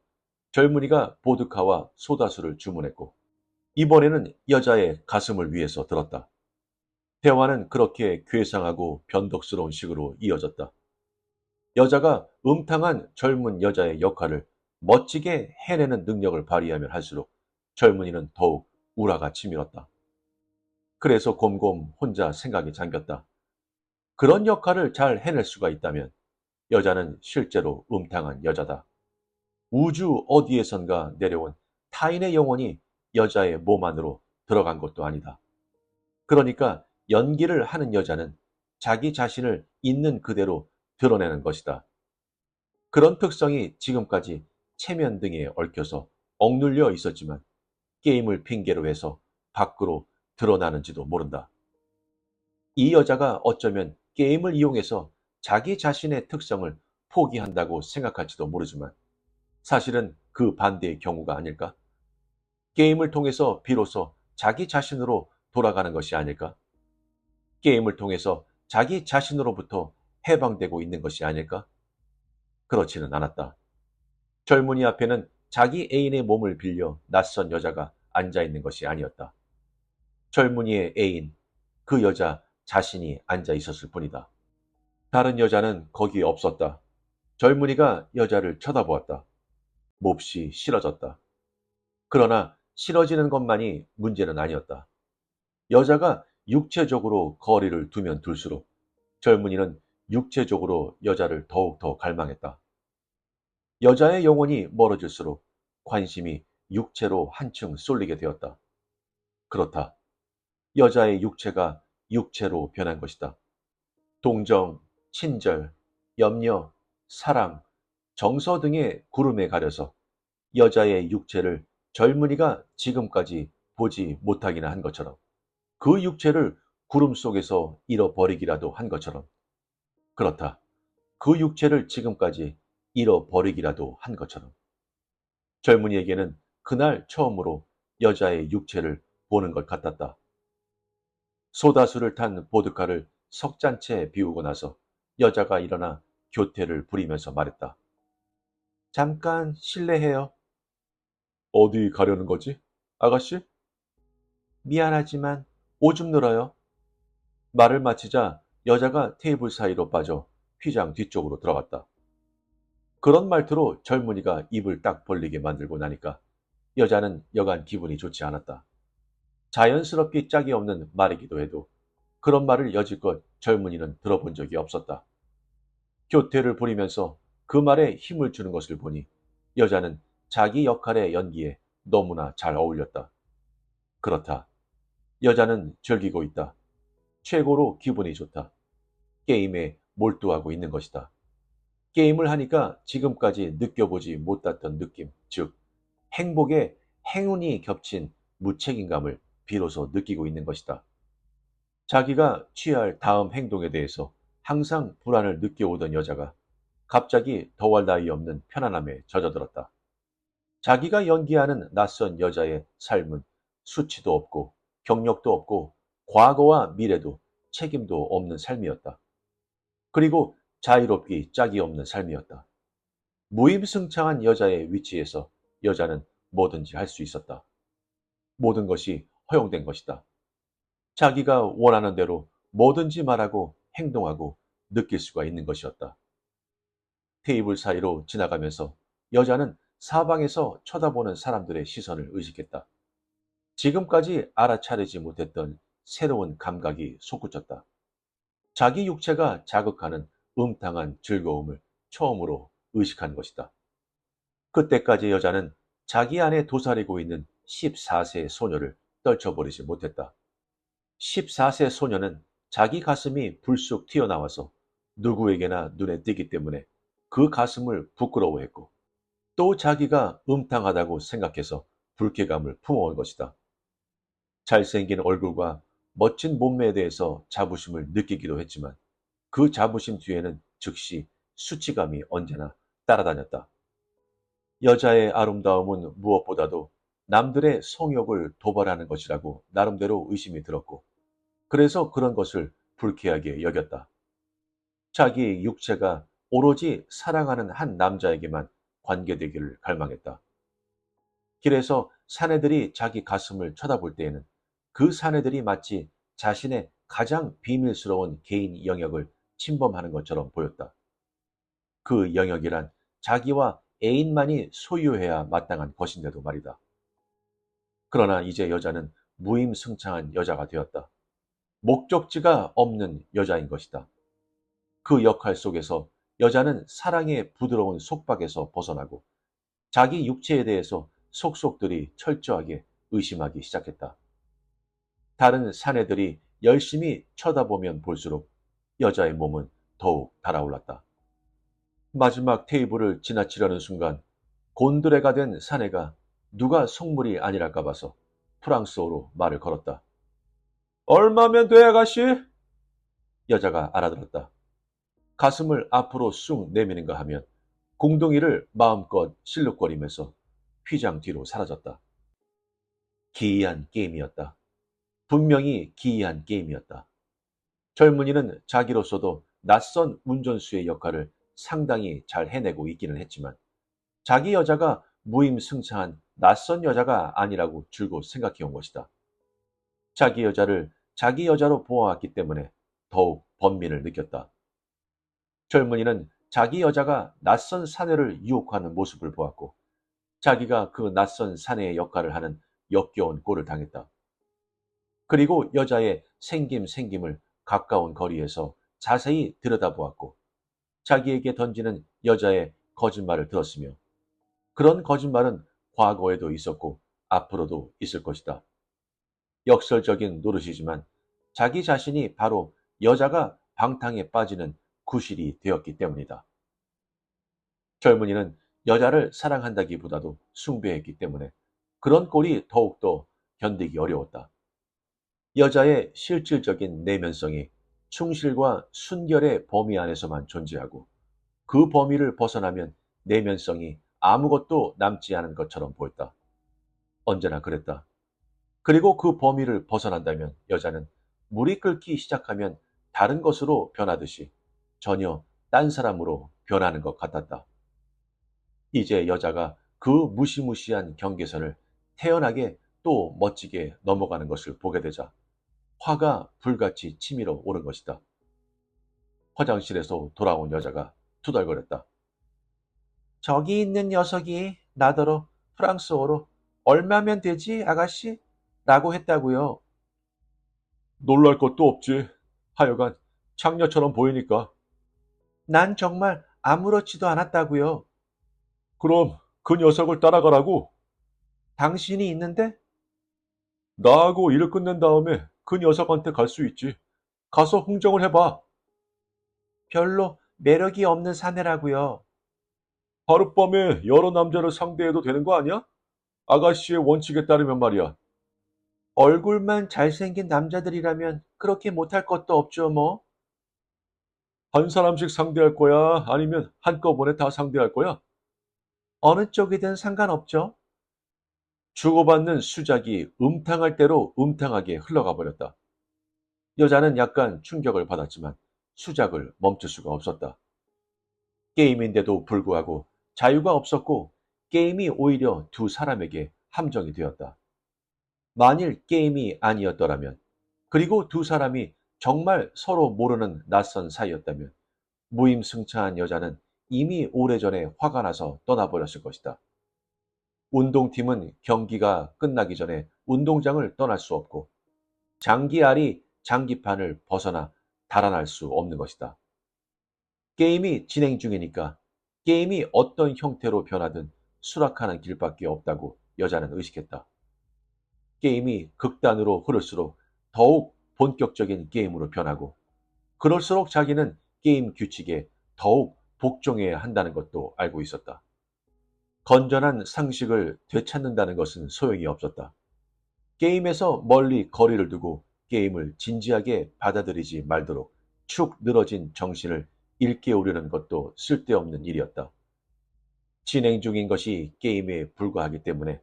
젊은이가 보드카와 소다수를 주문했고 이번에는 여자의 가슴을 위해서 들었다. 대화는 그렇게 괴상하고 변덕스러운 식으로 이어졌다. 여자가 음탕한 젊은 여자의 역할을 멋지게 해내는 능력을 발휘하면 할수록 젊은이는 더욱 우라가 치밀었다. 그래서 곰곰 혼자 생각에 잠겼다. 그런 역할을 잘 해낼 수가 있다면 여자는 실제로 음탕한 여자다. 우주 어디에선가 내려온 타인의 영혼이 여자의 몸 안으로 들어간 것도 아니다. 그러니까 연기를 하는 여자는 자기 자신을 있는 그대로 드러내는 것이다. 그런 특성이 지금까지 체면 등에 얽혀서 억눌려 있었지만 게임을 핑계로 해서 밖으로 드러나는지도 모른다. 이 여자가 어쩌면 게임을 이용해서 자기 자신의 특성을 포기한다고 생각할지도 모르지만 사실은 그 반대의 경우가 아닐까? 게임을 통해서 비로소 자기 자신으로 돌아가는 것이 아닐까? 게임을 통해서 자기 자신으로부터 해방되고 있는 것이 아닐까? 그렇지는 않았다. 젊은이 앞에는 자기 애인의 몸을 빌려 낯선 여자가 앉아 있는 것이 아니었다. 젊은이의 애인, 그 여자 자신이 앉아 있었을 뿐이다. 다른 여자는 거기에 없었다. 젊은이가 여자를 쳐다보았다. 몹시 싫어졌다. 그러나 싫어지는 것만이 문제는 아니었다. 여자가 육체적으로 거리를 두면 둘수록 젊은이는 육체적으로 여자를 더욱더 갈망했다. 여자의 영혼이 멀어질수록 관심이 육체로 한층 쏠리게 되었다. 그렇다. 여자의 육체가 육체로 변한 것이다. 동정, 친절, 염려, 사랑, 정서 등의 구름에 가려서 여자의 육체를 젊은이가 지금까지 보지 못하기나 한 것처럼 그 육체를 구름 속에서 잃어버리기라도 한 것처럼 그렇다. 그 육체를 지금까지 잃어버리기라도 한 것처럼 젊은이에게는 그날 처음으로 여자의 육체를 보는 것 같았다. 소다수를 탄 보드카를 석 잔째 비우고 나서 여자가 일어나 교태를 부리면서 말했다. 잠깐 실례해요. 어디 가려는 거지? 아가씨? 미안하지만 오줌 늘어요. 말을 마치자 여자가 테이블 사이로 빠져 휘장 뒤쪽으로 들어갔다. 그런 말투로 젊은이가 입을 딱 벌리게 만들고 나니까 여자는 여간 기분이 좋지 않았다. 자연스럽게 짝이 없는 말이기도 해도 그런 말을 여지껏 젊은이는 들어본 적이 없었다. 교태를 부리면서 그 말에 힘을 주는 것을 보니 여자는 자기 역할의 연기에 너무나 잘 어울렸다. 그렇다. 여자는 즐기고 있다. 최고로 기분이 좋다. 게임에 몰두하고 있는 것이다. 게임을 하니까 지금까지 느껴보지 못했던 느낌, 즉 행복에 행운이 겹친 무책임감을 비로소 느끼고 있는 것이다. 자기가 취할 다음 행동에 대해서 항상 불안을 느껴오던 여자가 갑자기 더할 나위 없는 편안함에 젖어들었다. 자기가 연기하는 낯선 여자의 삶은 수치도 없고 경력도 없고 과거와 미래도 책임도 없는 삶이었다. 그리고 자유롭기 짝이 없는 삶이었다. 무임승차한 여자의 위치에서 여자는 뭐든지 할 수 있었다. 모든 것이 허용된 것이다. 자기가 원하는 대로 뭐든지 말하고 행동하고 느낄 수가 있는 것이었다. 테이블 사이로 지나가면서 여자는 사방에서 쳐다보는 사람들의 시선을 의식했다. 지금까지 알아차리지 못했던 새로운 감각이 솟구쳤다. 자기 육체가 자극하는 음탕한 즐거움을 처음으로 의식한 것이다. 그때까지 여자는 자기 안에 도사리고 있는 14세 소녀를 떨쳐버리지 못했다. 14세 소녀는 자기 가슴이 불쑥 튀어나와서 누구에게나 눈에 띄기 때문에 그 가슴을 부끄러워했고 또 자기가 음탕하다고 생각해서 불쾌감을 품어온 것이다. 잘생긴 얼굴과 멋진 몸매에 대해서 자부심을 느끼기도 했지만 그 자부심 뒤에는 즉시 수치감이 언제나 따라다녔다. 여자의 아름다움은 무엇보다도 남들의 성욕을 도발하는 것이라고 나름대로 의심이 들었고 그래서 그런 것을 불쾌하게 여겼다. 자기 육체가 오로지 사랑하는 한 남자에게만 관계되기를 갈망했다. 길에서 사내들이 자기 가슴을 쳐다볼 때에는 그 사내들이 마치 자신의 가장 비밀스러운 개인 영역을 침범하는 것처럼 보였다. 그 영역이란 자기와 애인만이 소유해야 마땅한 것인데도 말이다. 그러나 이제 여자는 무임승차한 여자가 되었다. 목적지가 없는 여자인 것이다. 그 역할 속에서 여자는 사랑의 부드러운 속박에서 벗어나고 자기 육체에 대해서 속속들이 철저하게 의심하기 시작했다. 다른 사내들이 열심히 쳐다보면 볼수록 여자의 몸은 더욱 달아올랐다. 마지막 테이블을 지나치려는 순간 곤드레가 된 사내가 누가 속물이 아니랄까 봐서 프랑스어로 말을 걸었다. 얼마면 돼, 아가씨? 여자가 알아들었다. 가슴을 앞으로 쑥 내미는가 하면 공둥이를 마음껏 실룩거리면서 휘장 뒤로 사라졌다. 기이한 게임이었다. 분명히 기이한 게임이었다. 젊은이는 자기로서도 낯선 운전수의 역할을 상당히 잘 해내고 있기는 했지만 자기 여자가 무임승차한 낯선 여자가 아니라고 줄곧 생각해온 것이다. 자기 여자를 자기 여자로 보아왔기 때문에 더욱 번민을 느꼈다. 젊은이는 자기 여자가 낯선 사내를 유혹하는 모습을 보았고 자기가 그 낯선 사내의 역할을 하는 역겨운 꼴을 당했다. 그리고 여자의 생김을 가까운 거리에서 자세히 들여다보았고 자기에게 던지는 여자의 거짓말을 들었으며 그런 거짓말은 과거에도 있었고 앞으로도 있을 것이다. 역설적인 노릇이지만 자기 자신이 바로 여자가 방탕에 빠지는 구실이 되었기 때문이다. 젊은이는 여자를 사랑한다기보다도 숭배했기 때문에 그런 꼴이 더욱더 견디기 어려웠다. 여자의 실질적인 내면성이 충실과 순결의 범위 안에서만 존재하고 그 범위를 벗어나면 내면성이 아무것도 남지 않은 것처럼 보였다. 언제나 그랬다. 그리고 그 범위를 벗어난다면 여자는 물이 끓기 시작하면 다른 것으로 변하듯이 전혀 딴 사람으로 변하는 것 같았다. 이제 여자가 그 무시무시한 경계선을 태연하게 또 멋지게 넘어가는 것을 보게 되자 화가 불같이 치밀어 오른 것이다. 화장실에서 돌아온 여자가 투덜거렸다. 저기 있는 녀석이 나더러 프랑스어로 얼마면 되지, 아가씨? 라고 했다고요. 놀랄 것도 없지. 하여간 창녀처럼 보이니까. 난 정말 아무렇지도 않았다고요. 그럼 그 녀석을 따라가라고? 당신이 있는데? 나하고 일을 끝낸 다음에 그 녀석한테 갈 수 있지. 가서 흥정을 해봐. 별로 매력이 없는 사내라고요. 하룻밤에 여러 남자를 상대해도 되는 거 아니야? 아가씨의 원칙에 따르면 말이야. 얼굴만 잘생긴 남자들이라면 그렇게 못할 것도 없죠, 뭐. 한 사람씩 상대할 거야? 아니면 한꺼번에 다 상대할 거야? 어느 쪽이든 상관없죠. 주고받는 수작이 음탕할 대로 음탕하게 흘러가 버렸다. 여자는 약간 충격을 받았지만 수작을 멈출 수가 없었다. 게임인데도 불구하고 자유가 없었고 게임이 오히려 두 사람에게 함정이 되었다. 만일 게임이 아니었더라면, 그리고 두 사람이 정말 서로 모르는 낯선 사이였다면 무임승차한 여자는 이미 오래전에 화가 나서 떠나버렸을 것이다. 운동팀은 경기가 끝나기 전에 운동장을 떠날 수 없고 장기알이 장기판을 벗어나 달아날 수 없는 것이다. 게임이 진행 중이니까 게임이 어떤 형태로 변하든 수락하는 길밖에 없다고 여자는 의식했다. 게임이 극단으로 흐를수록 더욱 본격적인 게임으로 변하고, 그럴수록 자기는 게임 규칙에 더욱 복종해야 한다는 것도 알고 있었다. 건전한 상식을 되찾는다는 것은 소용이 없었다. 게임에서 멀리 거리를 두고 게임을 진지하게 받아들이지 말도록 축 늘어진 정신을 일깨우려는 것도 쓸데없는 일이었다. 진행 중인 것이 게임에 불과하기 때문에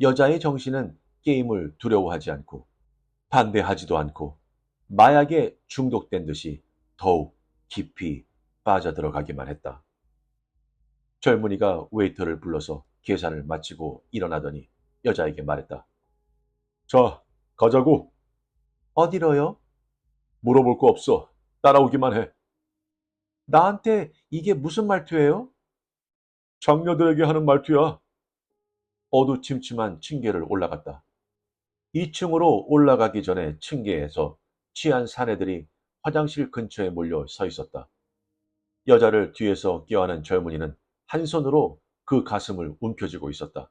여자의 정신은 게임을 두려워하지 않고 반대하지도 않고 마약에 중독된 듯이 더욱 깊이 빠져들어가기만 했다. 젊은이가 웨이터를 불러서 계산을 마치고 일어나더니 여자에게 말했다. 자, 가자고. 어디로요? 물어볼 거 없어. 따라오기만 해. 나한테 이게 무슨 말투예요? 장녀들에게 하는 말투야. 어두침침한 층계를 올라갔다. 2층으로 올라가기 전에 층계에서 취한 사내들이 화장실 근처에 몰려 서 있었다. 여자를 뒤에서 껴안은 젊은이는 한 손으로 그 가슴을 움켜쥐고 있었다.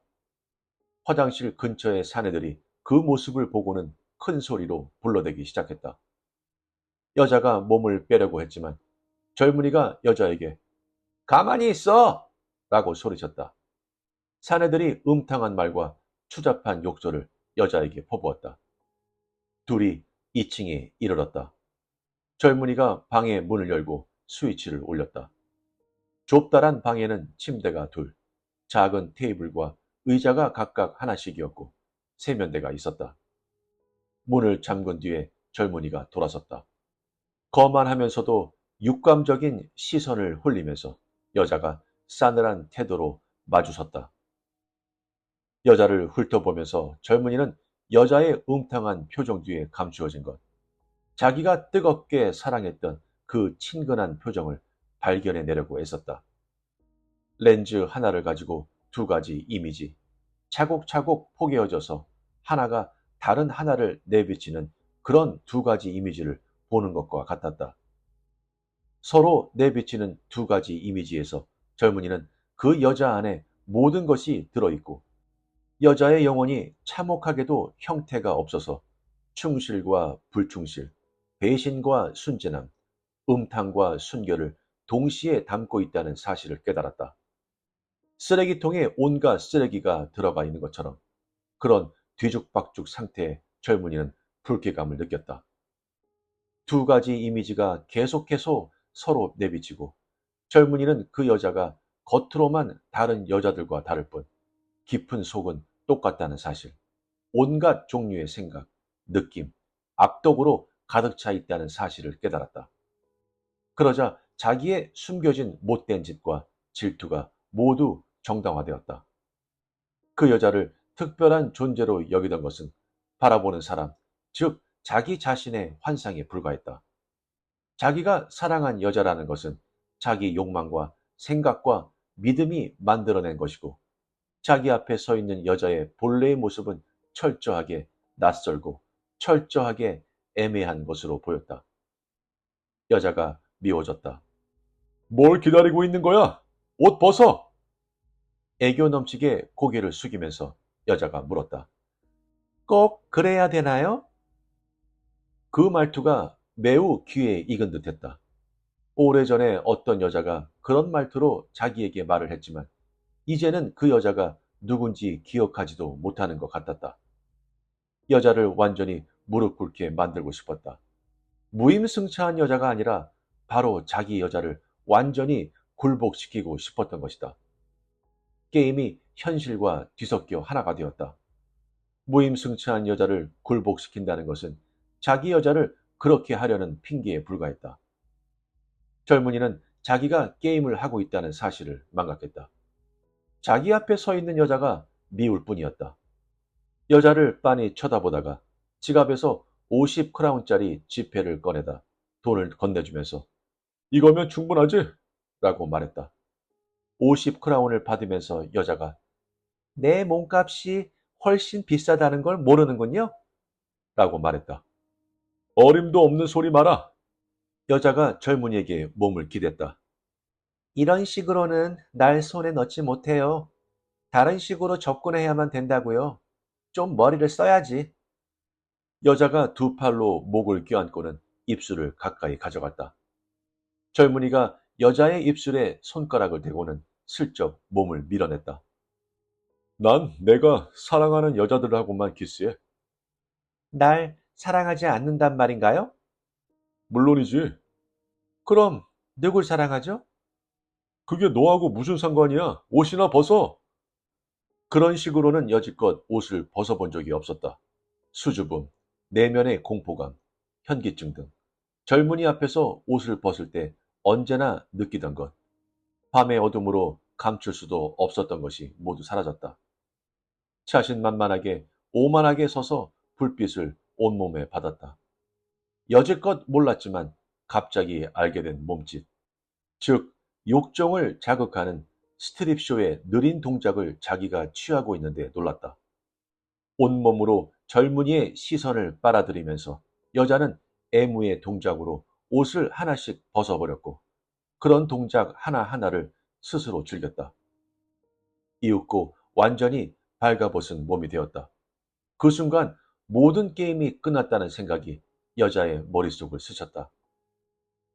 화장실 근처의 사내들이 그 모습을 보고는 큰 소리로 불러대기 시작했다. 여자가 몸을 빼려고 했지만 젊은이가 여자에게 가만히 있어! 라고 소리쳤다. 사내들이 음탕한 말과 추잡한 욕설을 여자에게 퍼부었다. 둘이 2층에 이르렀다. 젊은이가 방의 문을 열고 스위치를 올렸다. 좁다란 방에는 침대가 둘, 작은 테이블과 의자가 각각 하나씩이었고 세면대가 있었다. 문을 잠근 뒤에 젊은이가 돌아섰다. 거만하면서도 육감적인 시선을 홀리면서 여자가 싸늘한 태도로 마주섰다. 여자를 훑어보면서 젊은이는 여자의 음탕한 표정 뒤에 감추어진 것, 자기가 뜨겁게 사랑했던 그 친근한 표정을 발견해내려고 애썼다. 렌즈 하나를 가지고 두 가지 이미지, 차곡차곡 포개어져서 하나가 다른 하나를 내비치는 그런 두 가지 이미지를 보는 것과 같았다. 서로 내비치는 두 가지 이미지에서 젊은이는 그 여자 안에 모든 것이 들어있고, 여자의 영혼이 참혹하게도 형태가 없어서 충실과 불충실, 배신과 순진함, 음탕과 순결을 동시에 담고 있다는 사실을 깨달았다. 쓰레기통에 온갖 쓰레기가 들어가 있는 것처럼 그런 뒤죽박죽 상태의 젊은이는 불쾌감을 느꼈다. 두 가지 이미지가 계속해서 서로 내비치고 젊은이는 그 여자가 겉으로만 다른 여자들과 다를 뿐 깊은 속은 똑같다는 사실, 온갖 종류의 생각, 느낌, 악독으로 가득 차 있다는 사실을 깨달았다. 그러자 자기의 숨겨진 못된 짓과 질투가 모두 정당화되었다. 그 여자를 특별한 존재로 여기던 것은 바라보는 사람, 즉 자기 자신의 환상에 불과했다. 자기가 사랑한 여자라는 것은 자기 욕망과 생각과 믿음이 만들어낸 것이고, 자기 앞에 서 있는 여자의 본래의 모습은 철저하게 낯설고 철저하게 애매한 것으로 보였다. 여자가 미워졌다. 뭘 기다리고 있는 거야? 옷 벗어! 애교 넘치게 고개를 숙이면서 여자가 물었다. 꼭 그래야 되나요? 그 말투가 매우 귀에 익은 듯했다. 오래전에 어떤 여자가 그런 말투로 자기에게 말을 했지만 이제는 그 여자가 누군지 기억하지도 못하는 것 같았다. 여자를 완전히 무릎 꿇게 만들고 싶었다. 무임승차한 여자가 아니라 바로 자기 여자를 완전히 굴복시키고 싶었던 것이다. 게임이 현실과 뒤섞여 하나가 되었다. 무임승차한 여자를 굴복시킨다는 것은 자기 여자를 그렇게 하려는 핑계에 불과했다. 젊은이는 자기가 게임을 하고 있다는 사실을 망각했다. 자기 앞에 서 있는 여자가 미울 뿐이었다. 여자를 빤히 쳐다보다가 지갑에서 50크라운짜리 지폐를 꺼내다 돈을 건네주면서 이거면 충분하지? 라고 말했다. 50크라운을 받으면서 여자가 내 몸값이 훨씬 비싸다는 걸 모르는군요? 라고 말했다. 어림도 없는 소리 마라. 여자가 젊은이에게 몸을 기댔다. 이런 식으로는 날 손에 넣지 못해요. 다른 식으로 접근해야만 된다고요. 좀 머리를 써야지. 여자가 두 팔로 목을 껴안고는 입술을 가까이 가져갔다. 젊은이가 여자의 입술에 손가락을 대고는 슬쩍 몸을 밀어냈다. 난 내가 사랑하는 여자들하고만 키스해. 날 사랑하지 않는단 말인가요? 물론이지. 그럼 누굴 사랑하죠? 그게 너하고 무슨 상관이야? 옷이나 벗어. 그런 식으로는 여지껏 옷을 벗어본 적이 없었다. 수줍음, 내면의 공포감, 현기증 등 젊은이 앞에서 옷을 벗을 때 언제나 느끼던 것, 밤의 어둠으로 감출 수도 없었던 것이 모두 사라졌다. 자신만만하게 오만하게 서서 불빛을 온몸에 받았다. 여지껏 몰랐지만 갑자기 알게 된 몸짓, 즉 욕정을 자극하는 스트립쇼의 느린 동작을 자기가 취하고 있는데 놀랐다. 온몸으로 젊은이의 시선을 빨아들이면서 여자는 애무의 동작으로 옷을 하나씩 벗어버렸고 그런 동작 하나하나를 스스로 즐겼다. 이윽고 완전히 발가벗은 몸이 되었다. 그 순간 모든 게임이 끝났다는 생각이 여자의 머릿속을 스쳤다.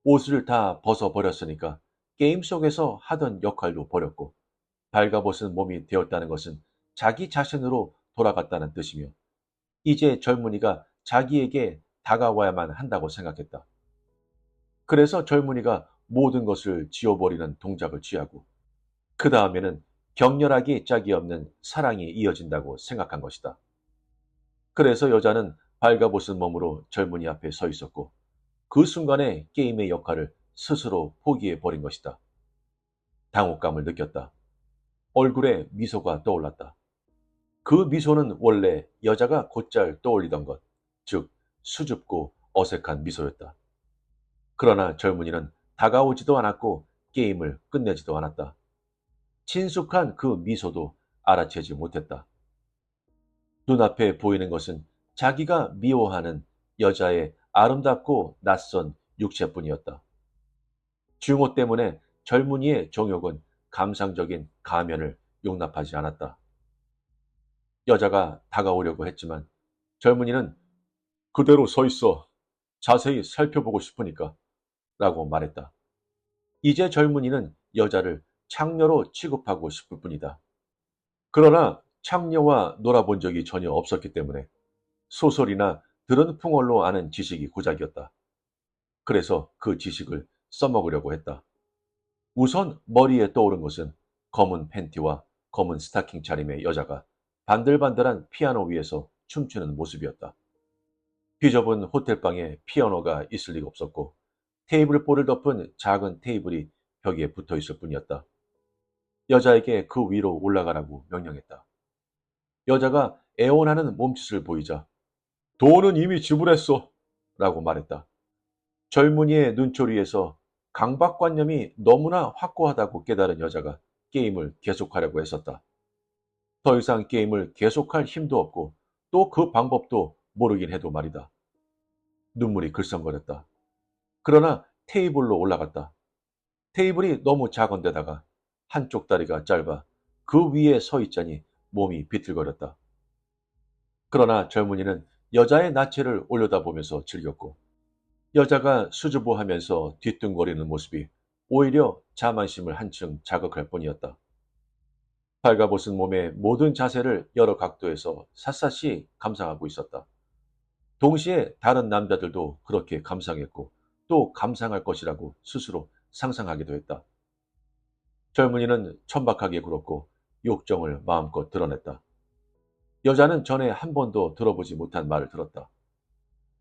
옷을 다 벗어버렸으니까 게임 속에서 하던 역할도 버렸고 발가벗은 몸이 되었다는 것은 자기 자신으로 돌아갔다는 뜻이며 이제 젊은이가 자기에게 다가와야만 한다고 생각했다. 그래서 젊은이가 모든 것을 지워버리는 동작을 취하고 그 다음에는 격렬하기 짝이 없는 사랑이 이어진다고 생각한 것이다. 그래서 여자는 발가벗은 몸으로 젊은이 앞에 서 있었고 그 순간에 게임의 역할을 스스로 포기해 버린 것이다. 당혹감을 느꼈다. 얼굴에 미소가 떠올랐다. 그 미소는 원래 여자가 곧잘 떠올리던 것, 즉 수줍고 어색한 미소였다. 그러나 젊은이는 다가오지도 않았고 게임을 끝내지도 않았다. 친숙한 그 미소도 알아채지 못했다. 눈앞에 보이는 것은 자기가 미워하는 여자의 아름답고 낯선 육체뿐이었다. 증오 때문에 젊은이의 정욕은 감상적인 가면을 용납하지 않았다. 여자가 다가오려고 했지만 젊은이는 그대로 서 있어. 자세히 살펴보고 싶으니까. 라고 말했다. 이제 젊은이는 여자를 창녀로 취급하고 싶을 뿐이다. 그러나 창녀와 놀아본 적이 전혀 없었기 때문에 소설이나 들은 풍월로 아는 지식이 고작이었다. 그래서 그 지식을 써먹으려고 했다. 우선 머리에 떠오른 것은 검은 팬티와 검은 스타킹 차림의 여자가 반들반들한 피아노 위에서 춤추는 모습이었다. 비좁은 호텔방에 피아노가 있을 리가 없었고 테이블볼을 덮은 작은 테이블이 벽에 붙어 있을 뿐이었다. 여자에게 그 위로 올라가라고 명령했다. 여자가 애원하는 몸짓을 보이자 돈은 이미 지불했어 라고 말했다. 젊은이의 눈초리에서 강박관념이 너무나 확고하다고 깨달은 여자가 게임을 계속하려고 했었다. 더 이상 게임을 계속할 힘도 없고 또 그 방법도 모르긴 해도 말이다. 눈물이 글썽거렸다. 그러나 테이블로 올라갔다. 테이블이 너무 작은데다가 한쪽 다리가 짧아 그 위에 서 있자니 몸이 비틀거렸다. 그러나 젊은이는 여자의 나체를 올려다보면서 즐겼고 여자가 수줍어하면서 뒤뚱거리는 모습이 오히려 자만심을 한층 자극할 뿐이었다. 발가벗은 몸의 모든 자세를 여러 각도에서 샅샅이 감상하고 있었다. 동시에 다른 남자들도 그렇게 감상했고 또 감상할 것이라고 스스로 상상하기도 했다. 젊은이는 천박하게 굴었고 욕정을 마음껏 드러냈다. 여자는 전에 한 번도 들어보지 못한 말을 들었다.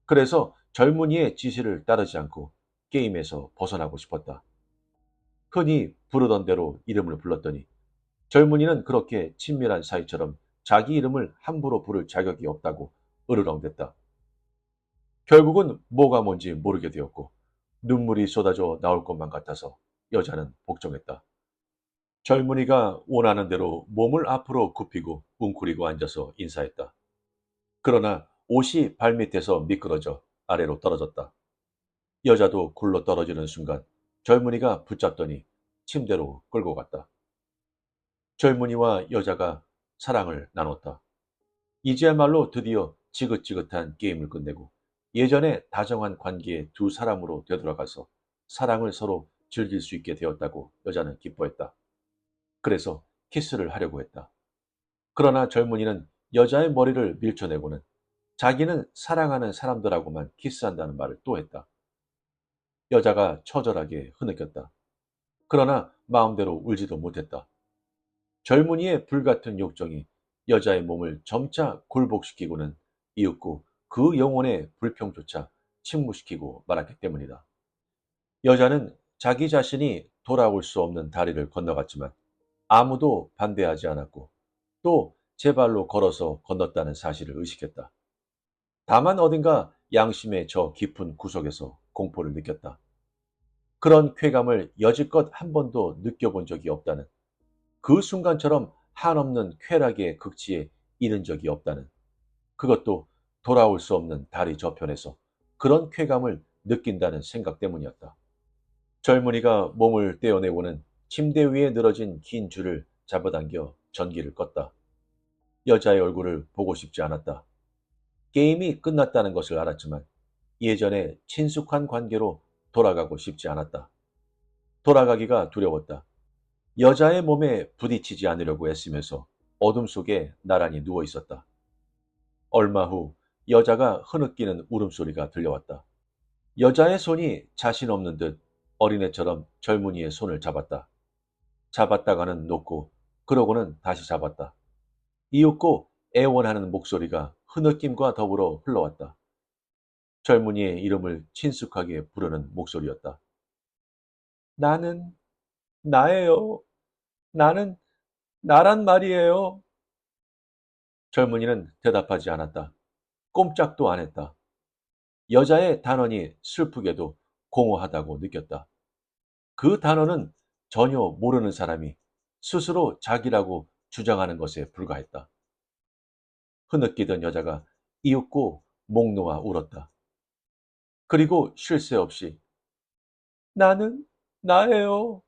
그래서 젊은이의 지시를 따르지 않고 게임에서 벗어나고 싶었다. 흔히 부르던 대로 이름을 불렀더니 젊은이는 그렇게 친밀한 사이처럼 자기 이름을 함부로 부를 자격이 없다고 으르렁댔다. 결국은 뭐가 뭔지 모르게 되었고 눈물이 쏟아져 나올 것만 같아서 여자는 복종했다. 젊은이가 원하는 대로 몸을 앞으로 굽히고 웅크리고 앉아서 인사했다. 그러나 옷이 발밑에서 미끄러져 아래로 떨어졌다. 여자도 굴러 떨어지는 순간 젊은이가 붙잡더니 침대로 끌고 갔다. 젊은이와 여자가 사랑을 나눴다. 이제야말로 드디어 지긋지긋한 게임을 끝내고 예전에 다정한 관계의 두 사람으로 되돌아가서 사랑을 서로 즐길 수 있게 되었다고 여자는 기뻐했다. 그래서 키스를 하려고 했다. 그러나 젊은이는 여자의 머리를 밀쳐내고는 자기는 사랑하는 사람들하고만 키스한다는 말을 또 했다. 여자가 처절하게 흐느꼈다. 그러나 마음대로 울지도 못했다. 젊은이의 불같은 욕정이 여자의 몸을 점차 굴복시키고는 이윽고 그 영혼의 불평조차 침무시키고 말았기 때문이다. 여자는 자기 자신이 돌아올 수 없는 다리를 건너갔지만 아무도 반대하지 않았고 또 제 발로 걸어서 건넜다는 사실을 의식했다. 다만 어딘가 양심의 저 깊은 구석에서 공포를 느꼈다. 그런 쾌감을 여지껏 한 번도 느껴본 적이 없다는, 그 순간처럼 한없는 쾌락의 극치에 이른 적이 없다는, 그것도 돌아올 수 없는 다리 저편에서 그런 쾌감을 느낀다는 생각 때문이었다. 젊은이가 몸을 떼어내고는 침대 위에 늘어진 긴 줄을 잡아당겨 전기를 껐다. 여자의 얼굴을 보고 싶지 않았다. 게임이 끝났다는 것을 알았지만 예전의 친숙한 관계로 돌아가고 싶지 않았다. 돌아가기가 두려웠다. 여자의 몸에 부딪히지 않으려고 애쓰면서 어둠 속에 나란히 누워 있었다. 얼마 후 여자가 흐느끼는 울음소리가 들려왔다. 여자의 손이 자신 없는 듯 어린애처럼 젊은이의 손을 잡았다. 잡았다가는 놓고 그러고는 다시 잡았다. 이윽고 애원하는 목소리가 흐느낌과 더불어 흘러왔다. 젊은이의 이름을 친숙하게 부르는 목소리였다. 나는 나예요. 나는 나란 말이에요. 젊은이는 대답하지 않았다. 꼼짝도 안 했다. 여자의 단언이 슬프게도 공허하다고 느꼈다. 그 단어는 전혀 모르는 사람이 스스로 자기라고 주장하는 것에 불과했다. 흐느끼던 여자가 이윽고 목 놓아 울었다. 그리고 쉴 새 없이 나는 나예요.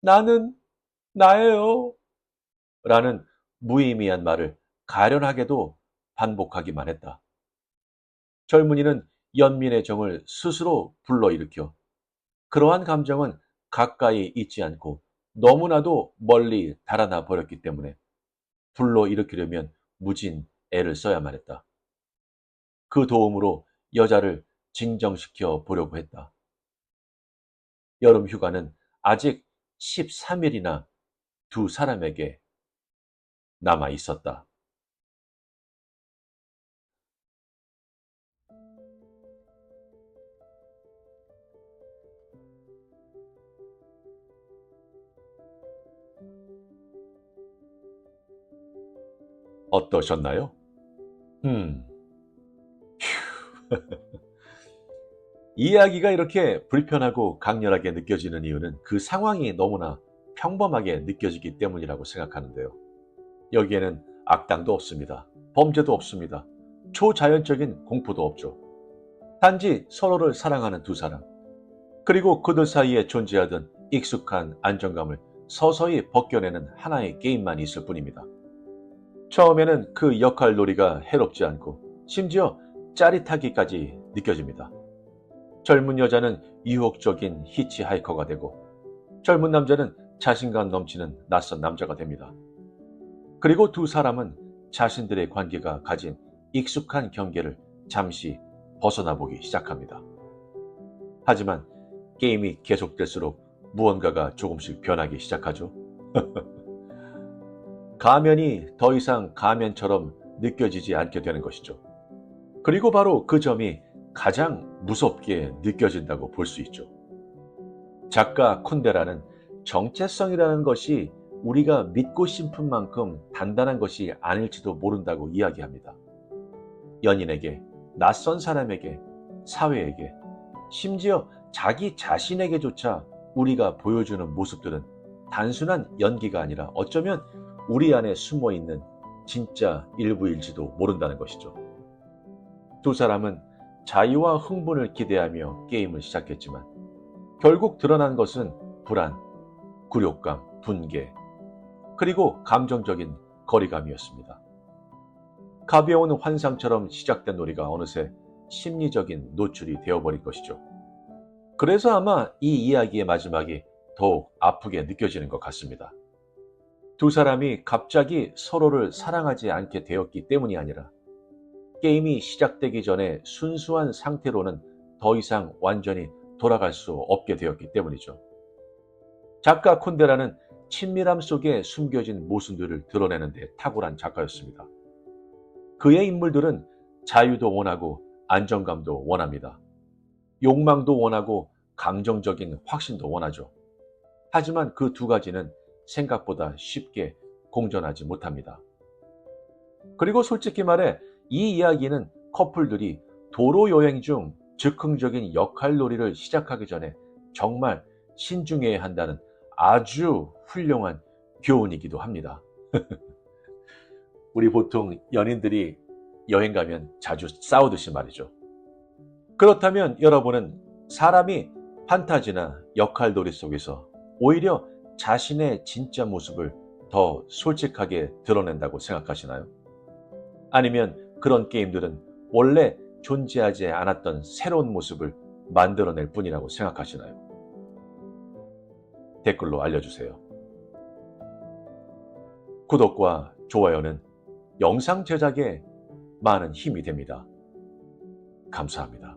나는 나예요. 라는 무의미한 말을 가련하게도 반복하기만 했다. 젊은이는 연민의 정을 스스로 불러일으켜 그러한 감정은 가까이 있지 않고 너무나도 멀리 달아나 버렸기 때문에 불러일으키려면 무진 애를 써야만 했다. 그 도움으로 여자를 진정시켜 보려고 했다. 여름 휴가는 아직 13일이나 두 사람에게 남아 있었다. 어떠셨나요? 음, 이야기가 이렇게 불편하고 강렬하게 느껴지는 이유는 그 상황이 너무나 평범하게 느껴지기 때문이라고 생각하는데요. 여기에는 악당도 없습니다. 범죄도 없습니다. 초자연적인 공포도 없죠. 단지 서로를 사랑하는 두 사람, 그리고 그들 사이에 존재하던 익숙한 안정감을 서서히 벗겨내는 하나의 게임만 있을 뿐입니다. 처음에는 그 역할 놀이가 해롭지 않고 심지어 짜릿하기까지 느껴집니다. 젊은 여자는 유혹적인 히치하이커가 되고 젊은 남자는 자신감 넘치는 낯선 남자가 됩니다. 그리고 두 사람은 자신들의 관계가 가진 익숙한 경계를 잠시 벗어나 보기 시작합니다. 하지만 게임이 계속될수록 무언가가 조금씩 변하기 시작하죠. 가면이 더 이상 가면처럼 느껴지지 않게 되는 것이죠. 그리고 바로 그 점이 가장 무섭게 느껴진다고 볼 수 있죠. 작가 쿤데라는 정체성이라는 것이 우리가 믿고 싶은 만큼 단단한 것이 아닐지도 모른다고 이야기합니다. 연인에게, 낯선 사람에게, 사회에게, 심지어 자기 자신에게조차 우리가 보여주는 모습들은 단순한 연기가 아니라 어쩌면 우리 안에 숨어 있는 진짜 일부일지도 모른다는 것이죠. 두 사람은 자유와 흥분을 기대하며 게임을 시작했지만 결국 드러난 것은 불안, 굴욕감, 분개, 그리고 감정적인 거리감이었습니다. 가벼운 환상처럼 시작된 놀이가 어느새 심리적인 노출이 되어버린 것이죠. 그래서 아마 이 이야기의 마지막이 더욱 아프게 느껴지는 것 같습니다. 두 사람이 갑자기 서로를 사랑하지 않게 되었기 때문이 아니라 게임이 시작되기 전에 순수한 상태로는 더 이상 완전히 돌아갈 수 없게 되었기 때문이죠. 작가 콘데라는 친밀함 속에 숨겨진 모순들을 드러내는 데 탁월한 작가였습니다. 그의 인물들은 자유도 원하고 안정감도 원합니다. 욕망도 원하고 감정적인 확신도 원하죠. 하지만 그 두 가지는 생각보다 쉽게 공존하지 못합니다. 그리고 솔직히 말해 이 이야기는 커플들이 도로 여행 중 즉흥적인 역할놀이를 시작하기 전에 정말 신중해야 한다는 아주 훌륭한 교훈이기도 합니다. 우리 보통 연인들이 여행 가면 자주 싸우듯이 말이죠. 그렇다면 여러분은 사람이 판타지나 역할놀이 속에서 오히려 자신의 진짜 모습을 더 솔직하게 드러낸다고 생각하시나요? 아니면 그런 게임들은 원래 존재하지 않았던 새로운 모습을 만들어낼 뿐이라고 생각하시나요? 댓글로 알려주세요. 구독과 좋아요는 영상 제작에 많은 힘이 됩니다. 감사합니다.